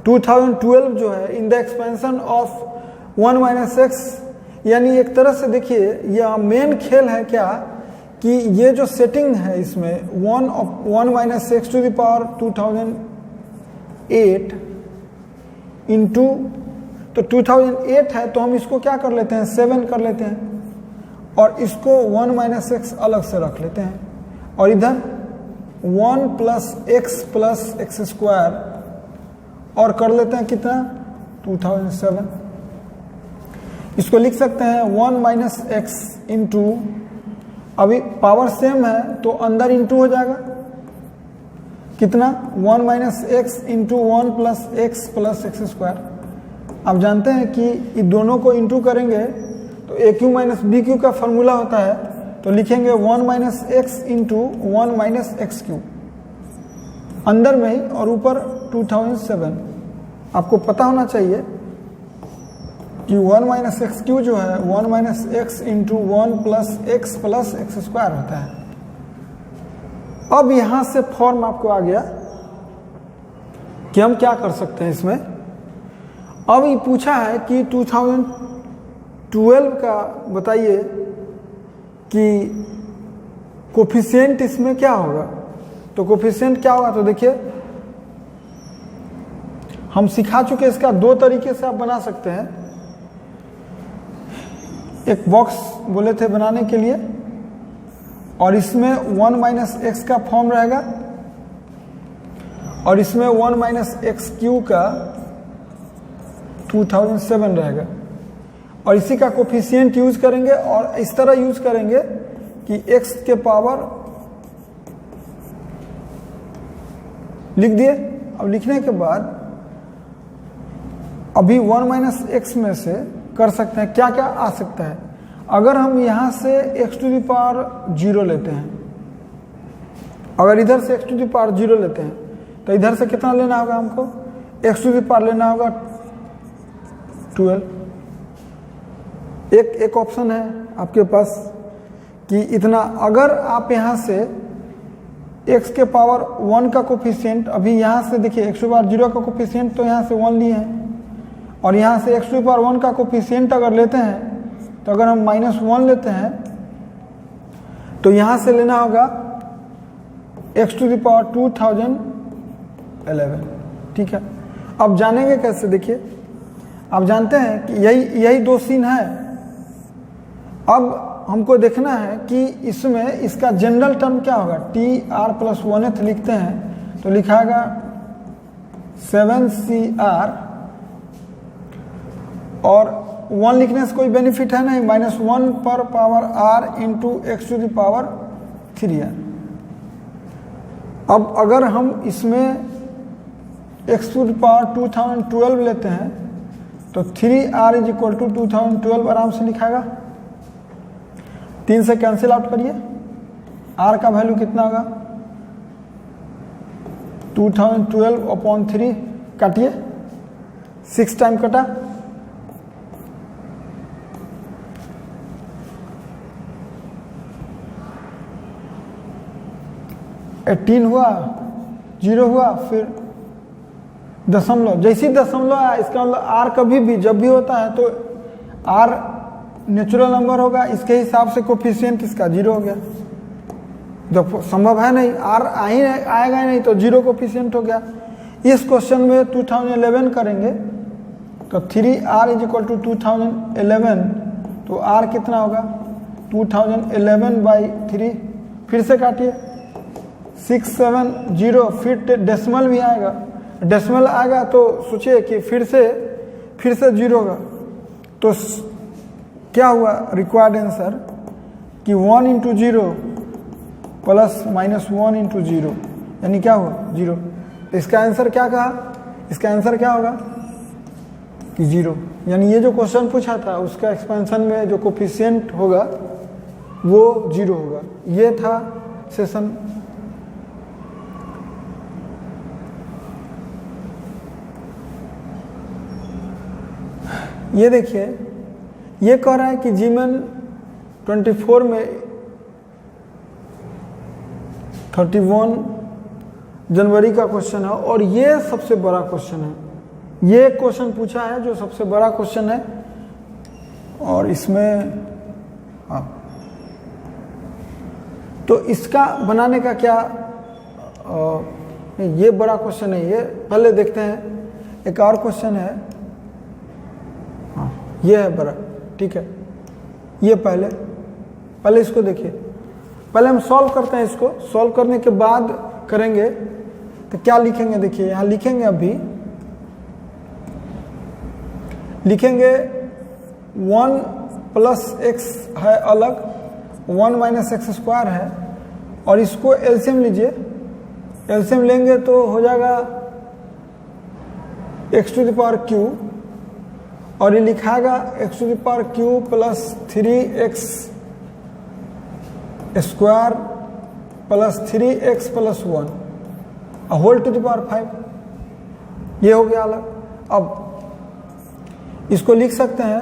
2012 जो है in the expansion of 1 minus x, यानी एक तरह से देखिए यह मेन खेल है क्या कि ये जो सेटिंग है इसमें 1 minus x to the power 2008 into, तो 2008 है तो हम इसको क्या कर लेते हैं 7 कर लेते हैं और इसको 1 माइनस एक्स अलग से रख लेते हैं और इधर 1 प्लस एक्स स्क्वायर और कर लेते हैं कितना 2007। इसको लिख सकते हैं 1 माइनस एक्स इंटू, अभी पावर सेम है तो अंदर इंटू हो जाएगा कितना 1 minus x into 1 plus x square. आप जानते हैं कि इन दोनों को इंटू करेंगे तो ए क्यू माइनस बी क्यू का फॉर्मूला होता है, तो लिखेंगे 1 minus x into 1 minus x Q अंदर में ही और ऊपर 2007। आपको पता होना चाहिए कि 1 माइनस एक्स क्यू जो है 1 minus x into 1 plus x square होता है। अब यहां से फॉर्म आपको आ गया कि हम क्या कर सकते हैं इसमें। अब ये पूछा है कि 2012 का बताइए कि कोफिशिएंट इसमें क्या होगा। तो कोफिशिएंट क्या होगा, तो देखिए हम सिखा चुके, इसका दो तरीके से आप बना सकते हैं। एक बॉक्स बोले थे बनाने के लिए और इसमें 1 माइनस एक्स का फॉर्म रहेगा और इसमें 1 माइनस एक्स क्यू का 2007 रहेगा और इसी का कोफिशिएंट यूज करेंगे और इस तरह यूज करेंगे कि x के पावर लिख दिए। अब लिखने के बाद अभी 1 माइनस एक्स में से कर सकते हैं क्या क्या आ सकता है। अगर हम यहां से x टू द पावर 0 लेते हैं, अगर इधर से x टू द पावर 0 लेते हैं तो इधर से कितना लेना होगा हमको, x टू द पावर लेना होगा 12। एक ऑप्शन है आपके पास कि इतना, अगर आप यहां से x के पावर 1 का कोफिशिएंट, अभी यहां से देखिए x टू पावर 0 का कोफिशिएंट तो यहां से 1 लिए हैं और यहां से x टू पावर 1 का कोफिशिएंट अगर लेते हैं तो अगर हम -1 लेते हैं तो यहां से लेना होगा x टू द पावर 2011। ठीक है, अब जानेंगे कैसे, देखिए आप जानते हैं कि यही दो सीन है। अब हमको देखना है कि इसमें इसका जनरल टर्म क्या होगा। TR प्लस 1th लिखते हैं तो लिखाएगा 7CR और 1 लिखने से कोई बेनिफिट है नहीं, -1 पर power R into x to the power 3R। अब अगर हम इसमें x टू द पावर 2012 लेते हैं तो 3R इज इक्वल टू 2012 आराम से लिखाएगा। 3 से कैंसिल आउट करिए, R का वैल्यू कितना होगा 2012 अपॉन 3, काटिए 6 टाइम कटा, एटीन हुआ, 0 हुआ, फिर दशमलव, जैसी दशमलव आया इसका मतलब R कभी भी जब भी होता है तो R नेचुरल नंबर होगा, इसके हिसाब से कोफिशिएंट इसका 0 हो गया। जब संभव है नहीं, R आएगा ही नहीं तो 0 कोफिशिएंट हो गया। इस क्वेश्चन में 2011 करेंगे तो 3R इज इक्वल टू 2011, तो R कितना होगा 2011/3, फिर से काटिए 670, फिर डेसिमल भी आएगा, डेसिमल आएगा तो सोचिए कि फिर से 0 होगा। तो क्या हुआ रिक्वायर्ड आंसर कि 1 इंटू 0 प्लस -1 इंटू 0, यानी क्या हुआ 0। इसका आंसर क्या कहा, इसका आंसर क्या होगा कि 0, यानी ये जो क्वेश्चन पूछा था उसका एक्सपेंशन में जो कोफिशिएंट होगा वो 0 होगा। ये था सेशन। ये देखिए, ये कह रहा है कि जीमेन 24 में 31 जनवरी का क्वेश्चन है और ये सबसे बड़ा क्वेश्चन है। ये क्वेश्चन पूछा है जो सबसे बड़ा क्वेश्चन है और इसमें तो इसका बनाने का क्या ये बड़ा क्वेश्चन है। ये पहले देखते हैं, एक और क्वेश्चन है, ये है बड़ा, ठीक है। ये पहले इसको देखिए, पहले हम सॉल्व करते हैं। इसको सॉल्व करने के बाद करेंगे तो क्या लिखेंगे, देखिए यहाँ लिखेंगे, अभी लिखेंगे 1 प्लस एक्स है अलग, 1 माइनस एक्स स्क्वायर है और इसको एलसीएम लीजिए। एलसीएम लेंगे तो हो जाएगा x to the power Q और ये लिखाएगा x to the power Q plus 3x square plus 3x plus 1 whole to the power 5। ये हो गया अलग। अब इसको लिख सकते हैं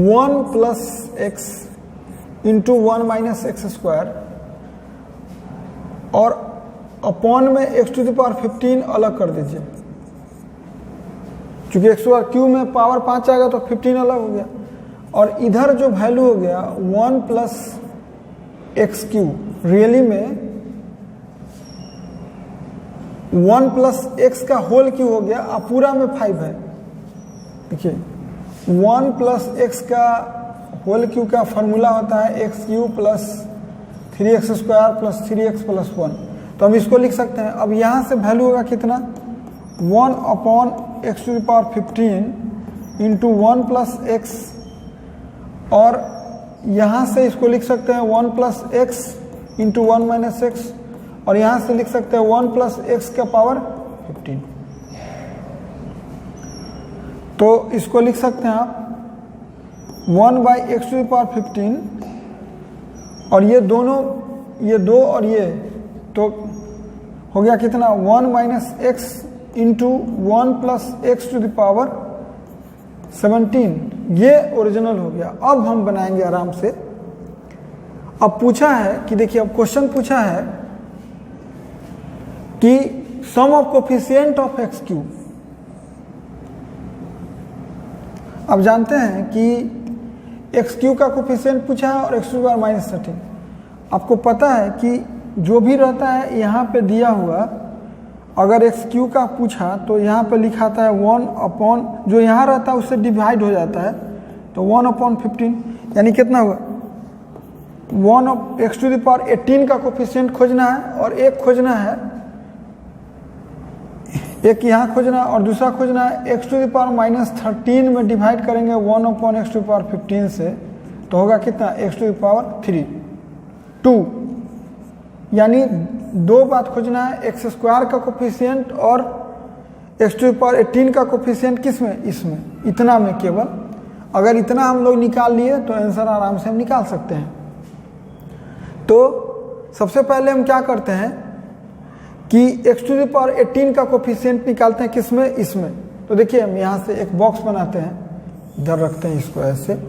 1 plus x into 1 minus x square और अपॉन में एक्स टू द पावर 15 अलग कर दीजिए, क्योंकि एक्स टू क्यू में पावर 5 आएगा तो 15 अलग हो गया। और इधर जो वैल्यू हो गया 1 प्लस एक्स क्यू, रियली में 1 प्लस एक्स का होल क्यू हो गया, अब पूरा में 5 है। देखिए 1 प्लस एक्स का होल क्यू का फॉर्मूला होता है x Q plus 3x square plus 3x plus 1। तो हम इसको लिख सकते हैं। अब यहाँ से वैल्यू होगा कितना, 1 upon x to the power 15 into 1 plus x, और यहाँ से इसको लिख सकते हैं 1 plus x into 1 minus x, और यहाँ से लिख सकते हैं 1 प्लस एक्स का पावर 15। तो इसको लिख सकते हैं आप 1 by x to the power 15 और ये दोनों, ये 2 और ये, तो हो गया कितना 1 minus x into 1 plus x to the power 17। ये ओरिजिनल हो गया। अब हम बनाएंगे आराम से। अब पूछा है कि देखिए, अब क्वेश्चन पूछा है कि sum of coefficient of x Q. अब जानते हैं कि एक्स क्यू का कोफिशिएंट पूछा है और एक्स टू पावर माइनस 13। आपको पता है कि जो भी रहता है यहाँ पे दिया हुआ, अगर एक्स क्यू का पूछा तो यहाँ पे लिखाता है 1 अपॉन, जो यहाँ रहता है उससे डिवाइड हो जाता है, तो 1 अपॉन 15, यानी कितना हुआ 1 एक्स टू द पावर 18 का कोफिशिएंट खोजना है और एक खोजना है, एक यहाँ खोजना और दूसरा खोजना है x to the power minus 13 में डिवाइड करेंगे 1 upon x to the power 15 से, तो होगा कितना एक्स टू द पावर 2। यानी दो बात खोजना है, एक्स स्क्वायर का कोफिशिएंट और एक्स टू द पावर 18 का कोफिशिएंट किसमें, इसमें, इतना में केवल। अगर इतना हम लोग निकाल लिए तो आंसर आराम से हम निकाल सकते हैं। तो सबसे पहले हम क्या करते हैं कि एक्स टू द पावर 18 का कोफिशिएंट निकालते हैं किसमें, इसमें। तो देखिए हम यहाँ से एक बॉक्स बनाते हैं, इधर रखते हैं इसको ऐसे।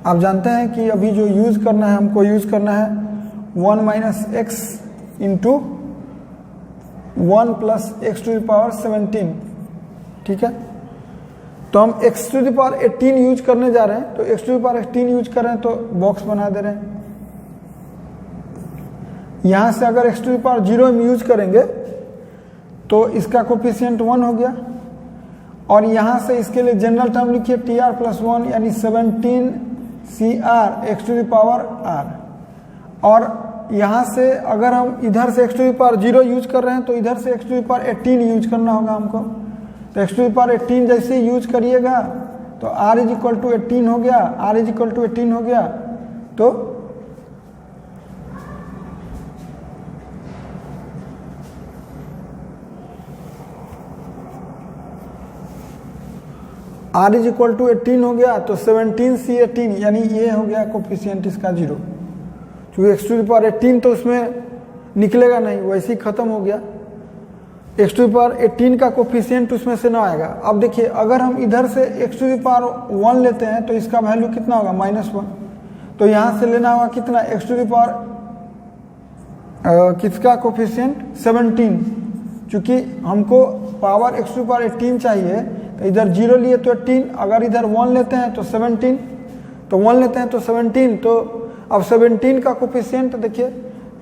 आप जानते हैं कि अभी जो यूज़ करना है, हमको यूज़ करना है 1 minus x into 1 plus x to the power 17, ठीक है। तो हम x to the power 18 use करने जा रहे हैं, तो x to the power 18 use कर रहे हैं तो बॉक्स बना दे रहे हैं। यहाँ से अगर एक्स टू द पावर 0 हम यूज करेंगे तो इसका कोफिशिएंट 1 हो गया, और यहाँ से इसके लिए जनरल टर्म लिखिए TR प्लस 1, यानी 17 CR x to the power R। और यहाँ से अगर हम इधर से x to the power 0 use कर रहे हैं तो इधर से x to the power 18 use करना होगा हमको। तो एक्स टू द पावर 18 जैसे यूज करिएगा तो R इज इक्वल टू 18 हो गया, R इज इक्वल टू 18 हो गया। तो r इज इक्वल टू 18 हो गया तो 17C18 यानी ये हो गया कोफिशिएंट इसका 0, क्योंकि x टू द पावर 18 तो उसमें निकलेगा नहीं, वैसे ही खत्म हो गया। x टू द पावर 18 का कोफिशिएंट उसमें से ना आएगा। अब देखिए अगर हम इधर से x टू द पावर 1 लेते हैं तो इसका वैल्यू कितना होगा -1, तो यहाँ से लेना होगा कितना x टू द पावर किसका कोफिशिएंट 17, चूँकि हमको power x to the power 18 चाहिए तो इधर 0 लिए तो 18, अगर इधर 1 लेते हैं तो 17, तो 1 लेते हैं तो 17, तो अब 17 का कोफिशिएंट देखिए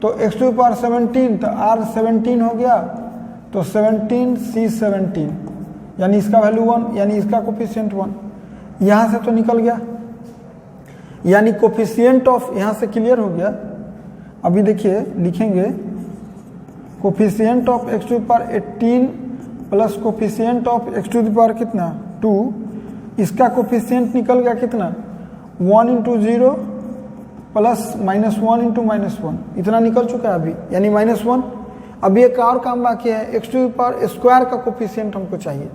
तो x टू द पावर 17 तो r 17 हो गया तो 17C17 यानी इसका वैल्यू 1 यानी इसका कोफिशिएंट 1, यहाँ से तो निकल गया, यानी कोफिशिएंट ऑफ यहाँ से क्लियर हो गया। अभी देखिए लिखेंगे coefficient of x to the power 18 plus coefficient of x to the power कितना 2, इसका कोफिशिएंट निकल गया कितना 1 इंटू 0 प्लस -1 इंटू -1, इतना निकल चुका है अभी, यानी -1। अभी एक और काम बाकी है, x to the power square का कोफिशिएंट हमको चाहिए,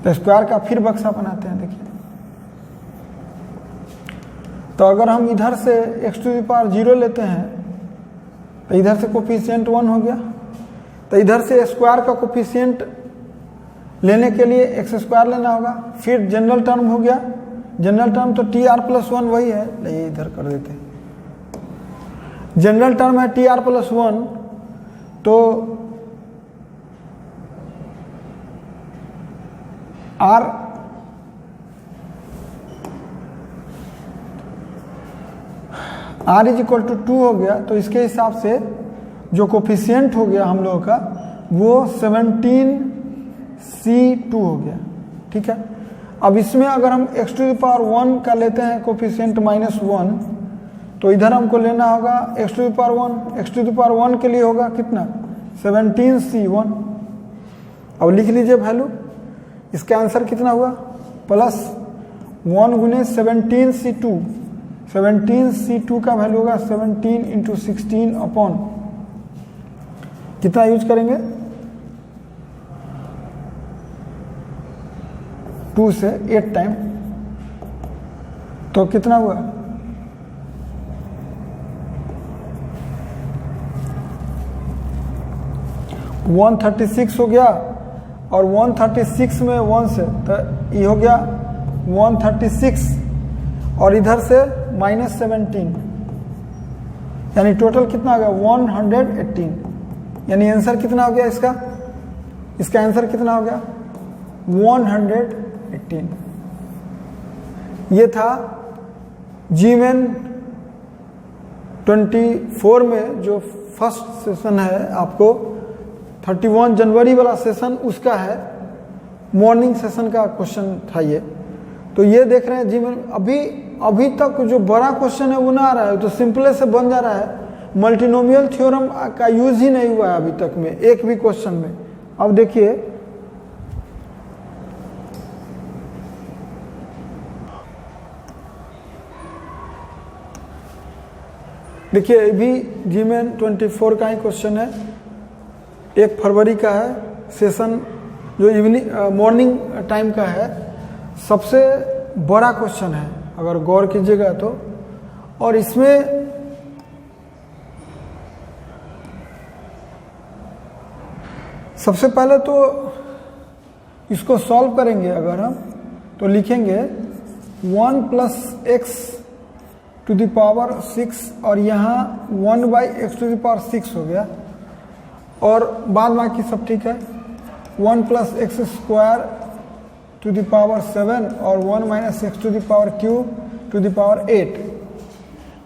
तो स्क्वायर का फिर बक्सा बनाते हैं। देखिए तो अगर हम इधर से x टू द पावर 0 लेते हैं तो इधर से कोफिशिएंट 1 हो गया, तो इधर से स्क्वायर का कोफिशिएंट लेने के लिए x स्क्वायर लेना होगा, फिर जनरल टर्म हो गया, जनरल टर्म तो TR+1 वही है, ये इधर कर देते हैं, जनरल टर्म है TR+1, तो r इज इक्वल टू 2 हो गया, तो इसके हिसाब से जो कोफिशिएंट हो गया हम लोगों का वो 17C2 हो गया। ठीक है, अब इसमें अगर हम x टू द पावर 1 का लेते हैं कोफिशिएंट -1, तो इधर हमको लेना होगा x to the power 1, x to the power 1 के लिए होगा कितना 17C1। अब लिख लीजिए वैल्यू, इसका आंसर कितना हुआ +1 गुने 17C2, 17C2 का वैल्यू होगा 17 इंटू 16 अपॉन कितना यूज करेंगे 2 से 8 टाइम, तो कितना हुआ 136 हो गया, और 136 में 1 से तो ये हो गया 136 और इधर से -17, यानी टोटल कितना आ गया 118, यानी आंसर कितना हो गया इसका आंसर कितना हो गया 118। ये था GMAN 24 में जो फर्स्ट सेशन है, आपको 31 जनवरी वाला सेशन उसका है, मॉर्निंग सेशन का क्वेश्चन था ये। तो ये देख रहे हैं GMAN अभी तक जो बड़ा क्वेश्चन है वो ना आ रहा है, तो सिंपल से बन जा रहा है, मल्टीनोमियल थ्योरम का यूज ही नहीं हुआ है अभी तक में एक भी क्वेश्चन में। अब देखिए ये भी GMAN 24 का ही क्वेश्चन है, 1 फरवरी का है सेशन, जो इवनिंग मॉर्निंग टाइम का है, सबसे बड़ा क्वेश्चन है अगर गौर कीजिएगा तो। और इसमें सबसे पहले तो इसको सॉल्व करेंगे अगर हम, तो लिखेंगे 1 + x टू द पावर 6 और यहाँ 1/x टू द पावर 6 हो गया, और बाद बाकी सब ठीक है। 1 + x square to the power 7 और 1 - x to the power q to the power 8।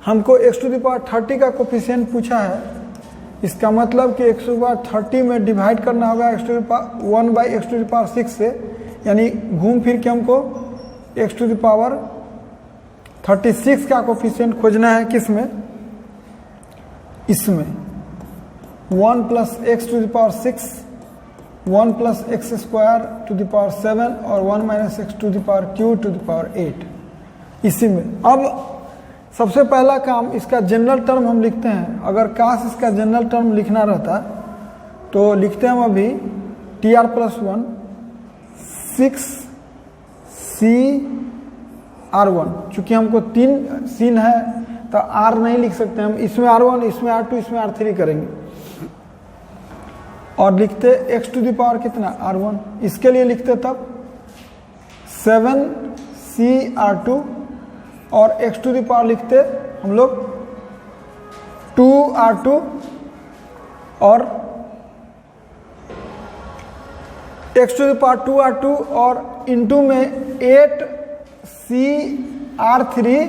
हमको x टू द पावर 30 का कोफिशिएंट पूछा है, इसका मतलब कि x टू द पावर 30 में डिवाइड करना होगा 1/x टू द पावर 6 से, यानी घूम फिर के हमको x टू द पावर 36 का कोफिशिएंट खोजना है। किसमें? इसमें 1 + x to the power 6, 1 + x square to the power 7 और 1 - x to the power q to the power 8, इसी में। अब सबसे पहला काम, इसका जनरल टर्म हम लिखते हैं। अगर काश इसका जनरल टर्म लिखना रहता तो लिखते हैं हम अभी TR+1 6 CR1, चूंकि हमको 3 सीन है तो R नहीं लिख सकते हम, इसमें R1, इसमें R2, इसमें R3 करेंगे और लिखते x टू द पावर कितना R1, इसके लिए लिखते तब 7CR2 और x टू द पावर लिखते हम लोग 2R2 और x to the power 2R2 और इंटू में 8CR3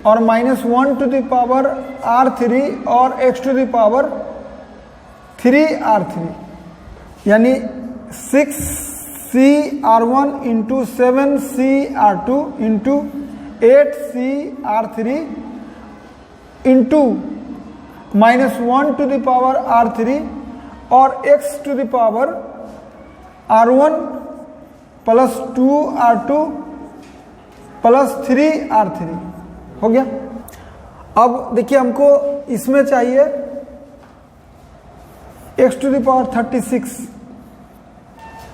और -1 टू द पावर R3 और x to the power 3R3, यानी 6CR1 into 7CR2 into 8CR3 into -1 to the power R3 और x to the power R1 plus 2R2 plus 3R3 हो गया। अब देखिए हमको इसमें चाहिए x टू द पावर 36,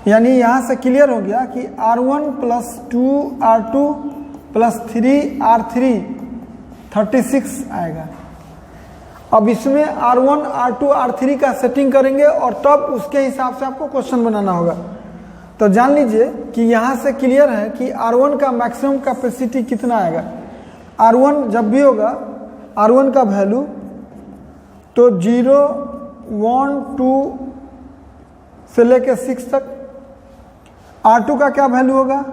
यानी यहां से क्लियर हो गया कि R1 plus 2R2 plus 3R3 36 आएगा। अब इसमें R1, R2, R3 का सेटिंग करेंगे और तब उसके हिसाब से आपको क्वेश्चन बनाना होगा। तो जान लीजिए कि यहाँ से क्लियर है कि R1 का मैक्सिमम कैपेसिटी कितना आएगा। R1 जब भी होगा, R1 का वैल्यू तो 0, 1, 2 से लेके 6 तक। R2 का क्या वैल्यू होगा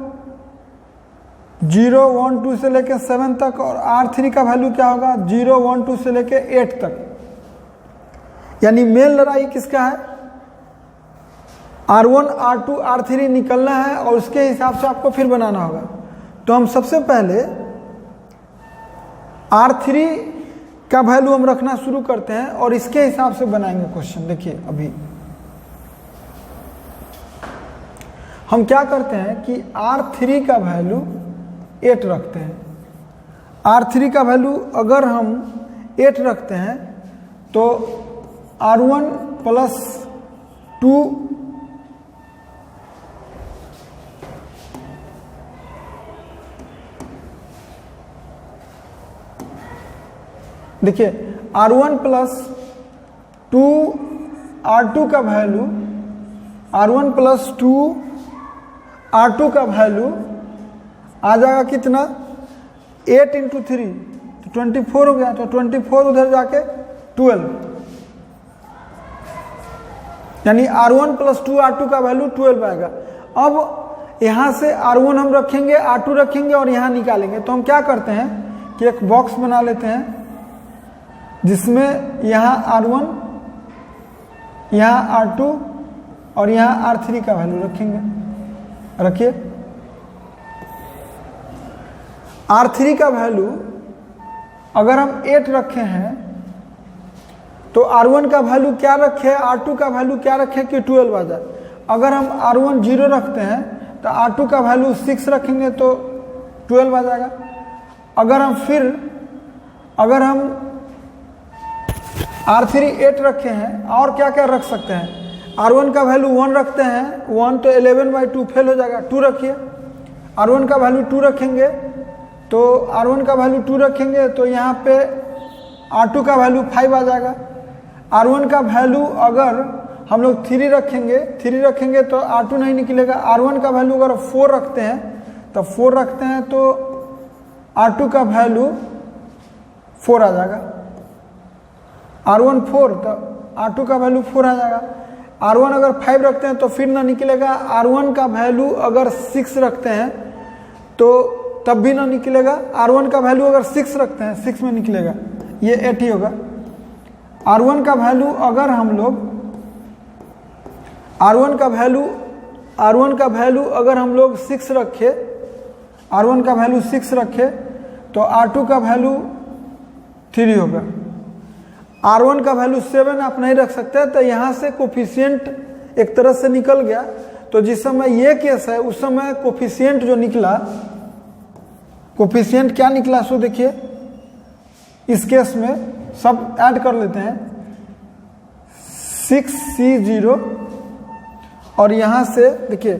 0, 1, 2 से लेके 7 तक और R3 का वैल्यू क्या होगा 0, 1, 2 से लेके 8 तक। यानी मेन लड़ाई किसका है, R1, R2, R3 निकलना है और उसके हिसाब से आपको फिर बनाना होगा। तो हम सबसे पहले R3 का वैल्यू हम रखना शुरू करते हैं और इसके हिसाब से बनाएंगे क्वेश्चन। देखिए अभी हम क्या करते हैं कि R3 का वैल्यू 8 रखते हैं। R3 का वैल्यू अगर हम 8 रखते हैं तो R1 प्लस 2 देखिए R1 प्लस 2 R2 का वैल्यू, R1 प्लस 2 R2 का वैल्यू आ जाएगा कितना 8 इंटू 3 तो 24 हो गया। तो 24 उधर जाके 12, यानी R1 प्लस 2 R2 का वैल्यू 12 आएगा। अब यहाँ से R1 हम रखेंगे, R2 रखेंगे और यहाँ निकालेंगे। तो हम क्या करते हैं कि एक बॉक्स बना लेते हैं जिसमें यहाँ R1, यहाँ R2 और यहाँ R3 का वैल्यू रखेंगे। रखिए R3 का वैल्यू अगर हम 8 रखे हैं तो R1 का वैल्यू क्या रखे, R2 का वैल्यू क्या रखे कि 12 आ जाए। अगर हम R1 0 रखते हैं तो R2 का वैल्यू 6 रखेंगे तो 12 आ जाएगा। अगर हम R3 8 रखे हैं और क्या क्या रख सकते हैं, R1 का वैल्यू 1 रखते हैं, 1 तो 11/2 फेल हो जाएगा। 2 रखिए, R1 का वैल्यू 2 रखेंगे तो R1 का वैल्यू 2 रखेंगे तो यहाँ पे R2 का वैल्यू 5 आ जाएगा। R1 का वैल्यू अगर हम लोग 3 रखेंगे तो R2 नहीं निकलेगा। R1 का वैल्यू अगर 4 रखते हैं तो R2 का वैल्यू 4 आ जाएगा। R1 4 तो R2 का वैल्यू 4 आ जाएगा। R1 अगर 5 रखते हैं तो फिर ना निकलेगा। R1 का वैल्यू अगर 6 रखते हैं तो तब भी ना निकलेगा। R1 का वैल्यू अगर 6 रखते हैं 6 में निकलेगा, ये 8 ही होगा। R1 का वैल्यू अगर हम लोग R1 का वैल्यू अगर हम लोग 6 रखे, R1 का वैल्यू 6 रखे तो R2 का वैल्यू 3 होगा। R1 का वैल्यू 7 आप नहीं रख सकते, तो यहाँ से कोफिशिएंट एक तरह से निकल गया। तो जिस समय ये केस है उस समय कोफिशिएंट जो निकला, कोफिशिएंट क्या निकला सो देखिए, इस केस में सब ऐड कर लेते हैं 6C0 और यहाँ से देखिए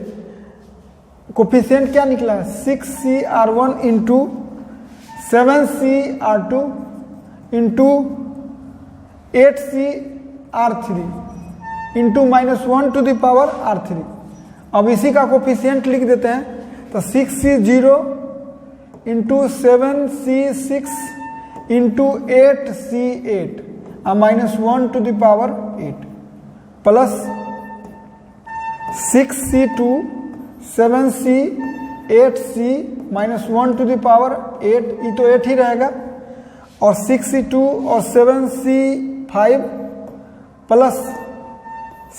कोफिशिएंट क्या निकला है 6CR1 into 7CR2 into 8CR3 into -1 to the power R3। अब इसी का कोफिशिएंट लिख देते हैं, तो 6C0 into 7C6 into 8C8 और -1 to the power 8 plus 6C2 7C 8C -1 to the power 8, ये तो 8 ही रहेगा, और 6C2 और 7C5 plus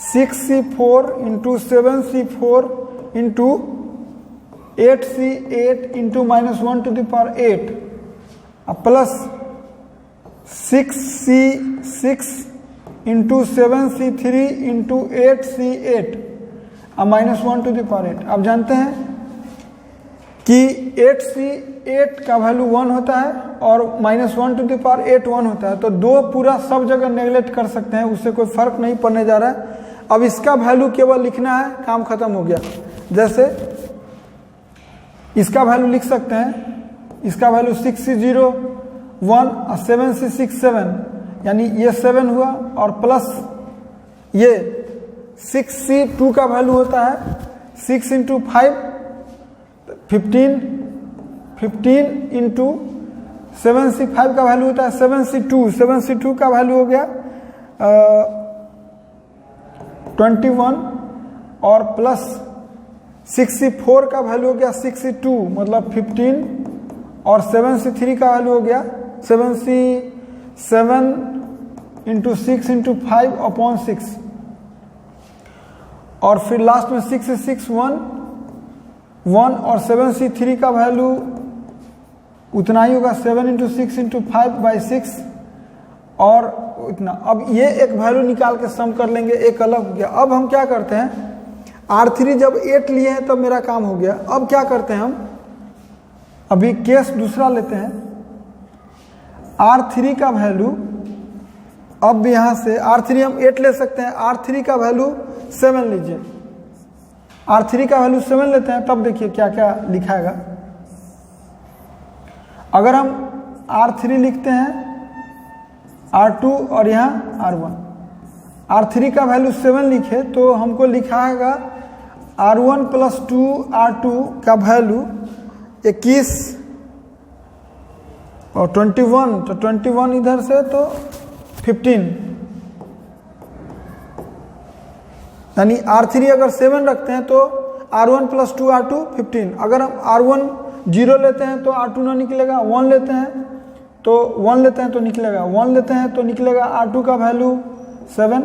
6C4 into 7C4 into 8C8 into -1 to the power 8 plus 6C6 into 7C3 into 8C8 और -1 to the power 8। आप जानते हैं कि 8C8 का वैल्यू 1 होता है और -1 टू द पावर 8 1 होता है, तो 2 पूरा सब जगह नेगलेक्ट कर सकते हैं, उससे कोई फर्क नहीं पड़ने जा रहा है। अब इसका वैल्यू केवल लिखना है, काम खत्म हो गया। जैसे इसका वैल्यू लिख सकते हैं, इसका वैल्यू 6C0 1 और 7C6 7, यानी ये 7 हुआ, और प्लस ये 6C2 का वैल्यू होता है 6 इंटू 5 15 इंटू 7C5 का वैल्यू होता है 7C2 का वैल्यू हो गया 21, और प्लस 6C4 का वैल्यू हो गया 6C2 मतलब 15, और 7C3 का वैल्यू हो गया 7 इंटू 6 इंटू 5 अपॉन 6, और फिर लास्ट में 6C6 1 और 7C3 का वैल्यू उतना ही होगा 7 इंटू 6 इंटू 5/6 और इतना। अब ये एक वैल्यू निकाल के सम कर लेंगे, एक अलग हो गया। अब हम क्या करते हैं, R3 जब 8 लिए हैं तब मेरा काम हो गया। अब क्या करते हैं, हम अभी केस दूसरा लेते हैं। R3 का वैल्यू, अब यहाँ से R3 हम 8 ले सकते हैं, R3 का वैल्यू 7 लीजिए। R3 का वैल्यू 7 लेते हैं, तब देखिए क्या क्या लिखाएगा। अगर हम R3 लिखते हैं R2 और यहाँ R1, R3 का वैल्यू 7 लिखे तो हमको लिखाएगा R1 प्लस 2 R2 का वैल्यू 21 और 21, तो 21 इधर से तो 15, यानी R3 अगर 7 रखते हैं तो R1 प्लस 2 R2 15। अगर हम R1 0 लेते हैं तो R2 ना निकलेगा, 1 लेते हैं तो 1 लेते हैं तो निकलेगा 1 लेते हैं तो निकलेगा R2 का वैल्यू 7।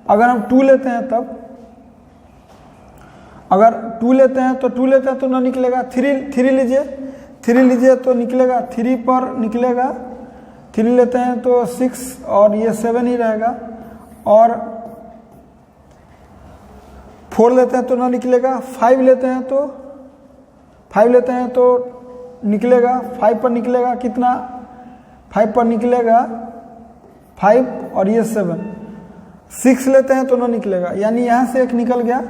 अगर हम 2 लेते हैं तब, अगर 2 लेते हैं तो 2 लेते हैं तो ना निकलेगा। 3 लीजिए तो निकलेगा 3 पर निकलेगा, 3 लेते हैं तो 6 और ये 7 ही रहेगा, और 4 लेते हैं तो ना निकलेगा। 5 लेते हैं तो निकलेगा 5 पर निकलेगा कितना, 5 पर निकलेगा 5 और ये 7। 6 लेते हैं तो ना निकलेगा, यानी यहां से एक निकल गया,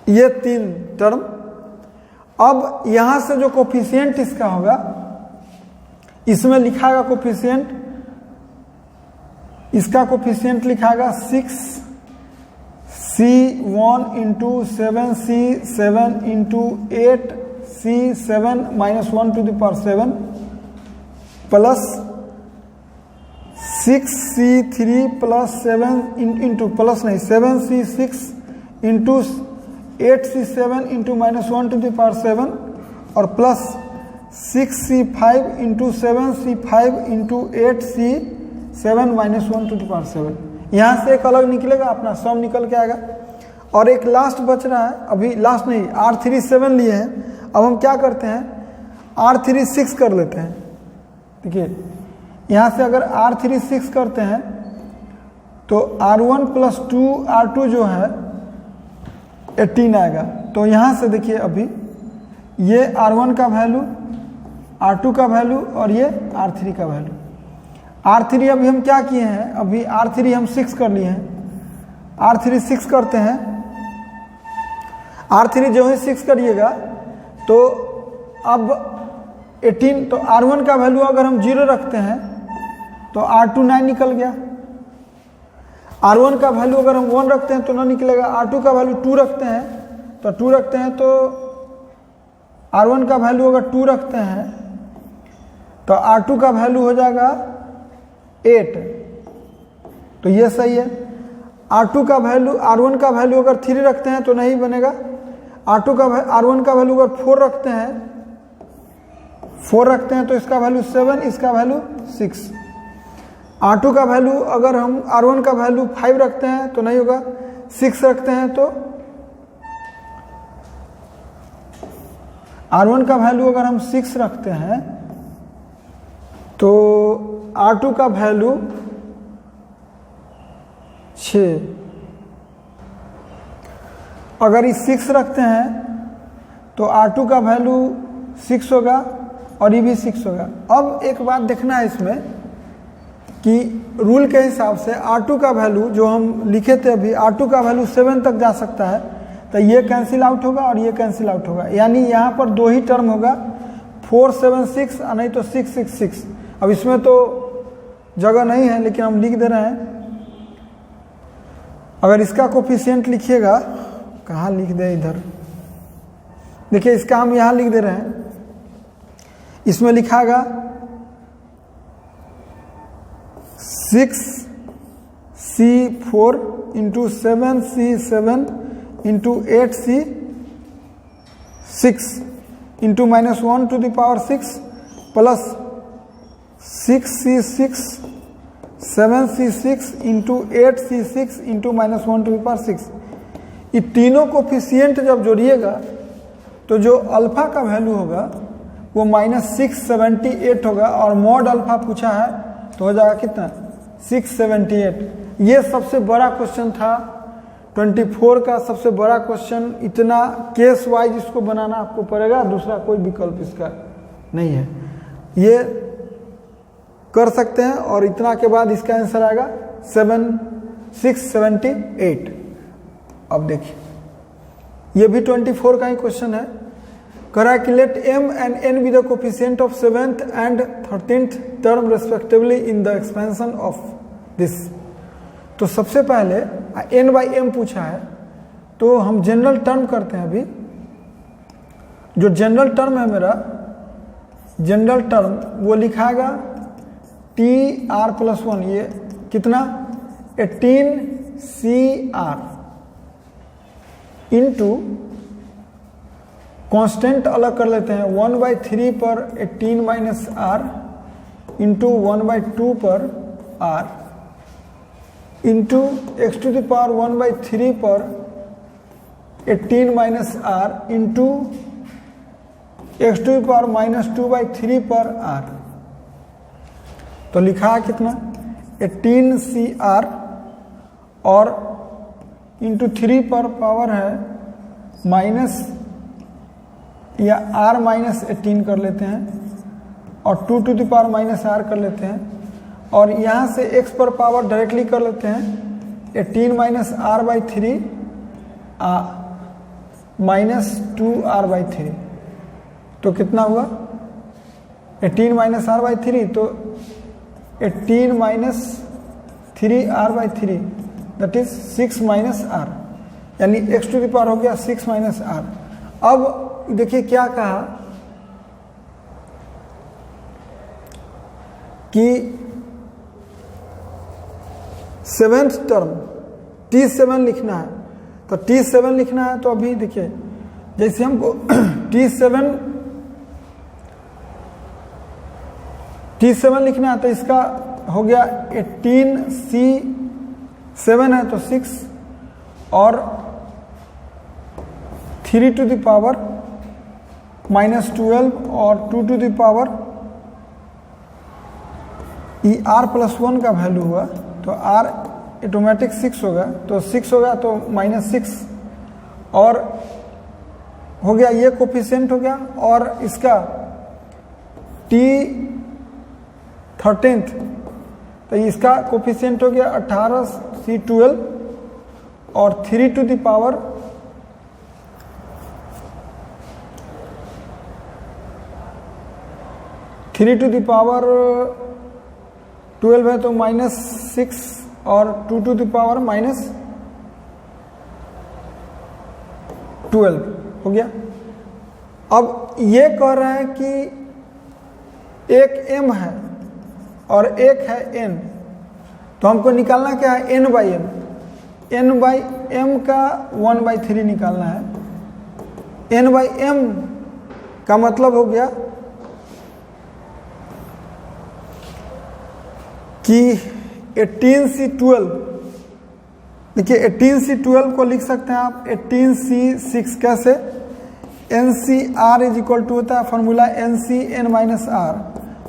ये 3 टर्म। अब यहां से जो कोफिशिएंट इसका होगा, इसमें लिखाएगा कोफिशिएंट, इसका कोफिशिएंट लिखाएगा 6C1 into 7C7 into 8C7 -1 to the power 7 plus 6C3 plus 7 into plus नहीं 7C6 into 8C7 into -1 to the power 7 और plus 6C5 into 7C5 into 8C7 -1 to the power 7। यहाँ से एक अलग निकलेगा, अपना सम निकल के आएगा। और एक लास्ट बच रहा है, अभी लास्ट नहीं, R3 7 लिए हैं। अब हम क्या करते हैं, R3 6 कर लेते हैं। देखिए यहाँ से अगर R3 6 करते हैं तो R1 प्लस 2 R2 जो है 18 आएगा। तो यहाँ से देखिए अभी ये R1 का वैल्यू, R2 का वैल्यू और ये R3 का वैल्यू। R3 अभी हम क्या किए हैं, अभी R3 हम 6 कर लिए हैं। R3 6 करते हैं, R3 जो ही 6 करिएगा तो अब 18, तो R1 का वैल्यू अगर हम 0 रखते हैं तो R2 9 निकल गया। R1 का वैल्यू अगर हम 1 रखते हैं तो ना निकलेगा। R2 का वैल्यू 2 रखते हैं तो 2 रखते हैं तो R1 का वैल्यू अगर 2 रखते हैं तो R2 का वैल्यू हो जाएगा 8, तो ये सही है। R2 का वैल्यू, R1 का वैल्यू अगर 3 रखते हैं तो नहीं बनेगा। R1 का वैल्यू अगर 4 रखते हैं तो इसका वैल्यू 7, इसका वैल्यू 6। R2 का वैल्यू अगर हम R1 का वैल्यू 5 रखते हैं तो नहीं होगा, 6 रखते हैं तो R1 का वैल्यू अगर हम 6 रखते हैं तो R2 का वैल्यू 6, अगर इस 6 रखते हैं तो R2 का वैल्यू 6 होगा और ये भी 6 होगा। अब एक बात देखना है इसमें कि रूल के हिसाब से R2 का वैल्यू जो हम लिखे थे अभी, R2 का वैल्यू 7 तक जा सकता है, तो ये कैंसिल आउट होगा और ये कैंसिल आउट होगा, यानी यहाँ पर 2 ही टर्म होगा, 4 7 6 और नहीं तो 6 6 6। अब इसमें तो जगह नहीं है लेकिन हम लिख दे रहे हैं। अगर इसका कोफिशिएंट लिखिएगा, कहाँ लिख दे, इधर देखिए, इसका हम यहाँ लिख दे रहे हैं। इसमें लिखागा 6C4 into 7C7 into 8C6 into -1 to the power 6 plus 6C6 7C6 into 8C6 into -1 to the power 6। ये तीनों कोफिशिएंट जब जोड़िएगा तो जो अल्फा का वैल्यू होगा वो -678 होगा, और मॉड अल्फा पूछा है तो हो जाएगा कितना, 678। ये सबसे बड़ा क्वेश्चन था 24 का, सबसे बड़ा क्वेश्चन। इतना केस वाइज इसको बनाना आपको पड़ेगा, दूसरा कोई विकल्प इसका नहीं है। ये कर सकते हैं और इतना के बाद इसका आंसर आएगा 678। अब देखिए, ये भी 24 का ही क्वेश्चन है। Calculate m and n with the coefficient of 7th and 13th term respectively in the expansion of this। तो सबसे पहले n by m पूछा है तो हम जनरल टर्म करते हैं। अभी जो जनरल टर्म है मेरा, जनरल टर्म वो लिखाएगा TR+1, ये कितना 18CR इंटू कांस्टेंट अलग कर लेते हैं, 1/3 पर 18 - R इंटू 1/2 पर R इंटू x⁻³ 1/3 पर 18 - R इंटू x⁻⁻² पर R। तो लिखा है कितना 18CR और इंटू 3 पर पावर है माइनस या R-18 कर लेते हैं और 2 टू द पावर -R कर लेते हैं, और यहाँ से x पर पावर डायरेक्टली कर लेते हैं 18 - R/3 -2R/3। तो कितना हुआ 18 - R/3, तो 18 - 3R/3 दैट इज 6 - R, यानी x टू द पावर हो गया 6 - R। अब देखिए क्या कहा कि 7th टर्म T7 लिखना है, तो T7 लिखना है। तो अभी देखिए, जैसे हमको T7 लिखना है तो इसका हो गया 18C7 है तो 6 और 3 टू द पावर -12 और 2 टू द पावर R+1 का वैल्यू हुआ तो R ऑटोमेटिक 6 होगा, तो 6 होगा तो -6 और हो गया, ये कोफिशिएंट हो गया। और इसका T13 तो इसका कोफिशिएंट हो गया 18C12 और 3 to the power 3 to the power 12 है तो -6 और 2 टू द पावर -12 हो गया। अब ये कह रहे हैं कि एक m है और एक है n, तो हमको निकालना क्या है, n by m। n by m का 1/3 निकालना है। n बाई m का मतलब हो गया कि 18C12, देखिए 18C12 को लिख सकते हैं आप 18C6 कैसे, NCR इज इक्वल टू होता है फॉर्मूला NCN माइनस R,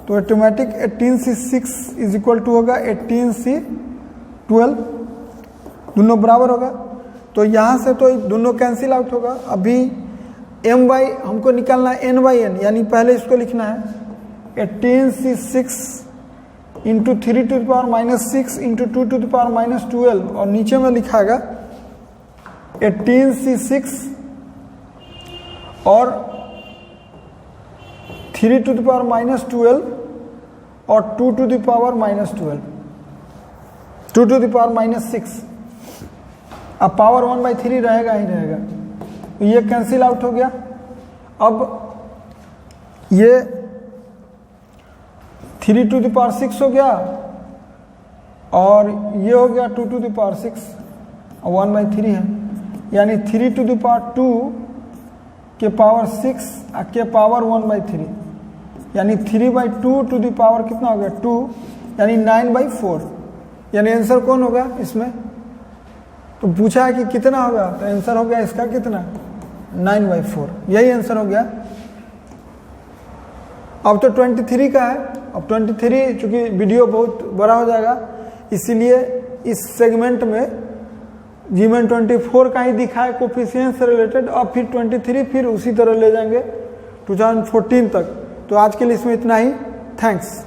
तो automatic 18C6 is equal to होगा 18C12, दोनों बराबर होगा। तो यहाँ से तो दोनों कैंसिल आउट होगा। अभी m बाई हमको निकालना है n बाई n, यानी पहले इसको लिखना है 18C6 into 3 to the power -6 into 2 to the power -12, और नीचे में लिखाएगा 18C6 और 3 टू द पावर -12 और 2 to the power -12, 2 to the power -6। अब पावर 1/3 रहेगा ही रहेगा, तो ये कैंसिल आउट हो गया। अब ये 3 टू द पावर 6 हो गया और ये हो गया 2 टू द पावर 6 और 1/3 है, यानी 3 टू द पावर 2 के पावर 6 के पावर 1/3, यानी 3/2 टू द पावर कितना हो गया 2, यानी 9/4, यानी आंसर कौन होगा इसमें। तो पूछा है कि कितना होगा, तो आंसर हो गया इसका कितना 9/4, यही आंसर हो गया। अब तो 23 का है। अब 23 चूंकि वीडियो बहुत बड़ा हो जाएगा, इसीलिए इस सेगमेंट में जीमेन 24 का ही दिखा है कोफिशिएंट से रिलेटेड। अब फिर 23 फिर उसी तरह ले जाएंगे 2014 तक। तो आज के लिए इसमें इतना ही। थैंक्स।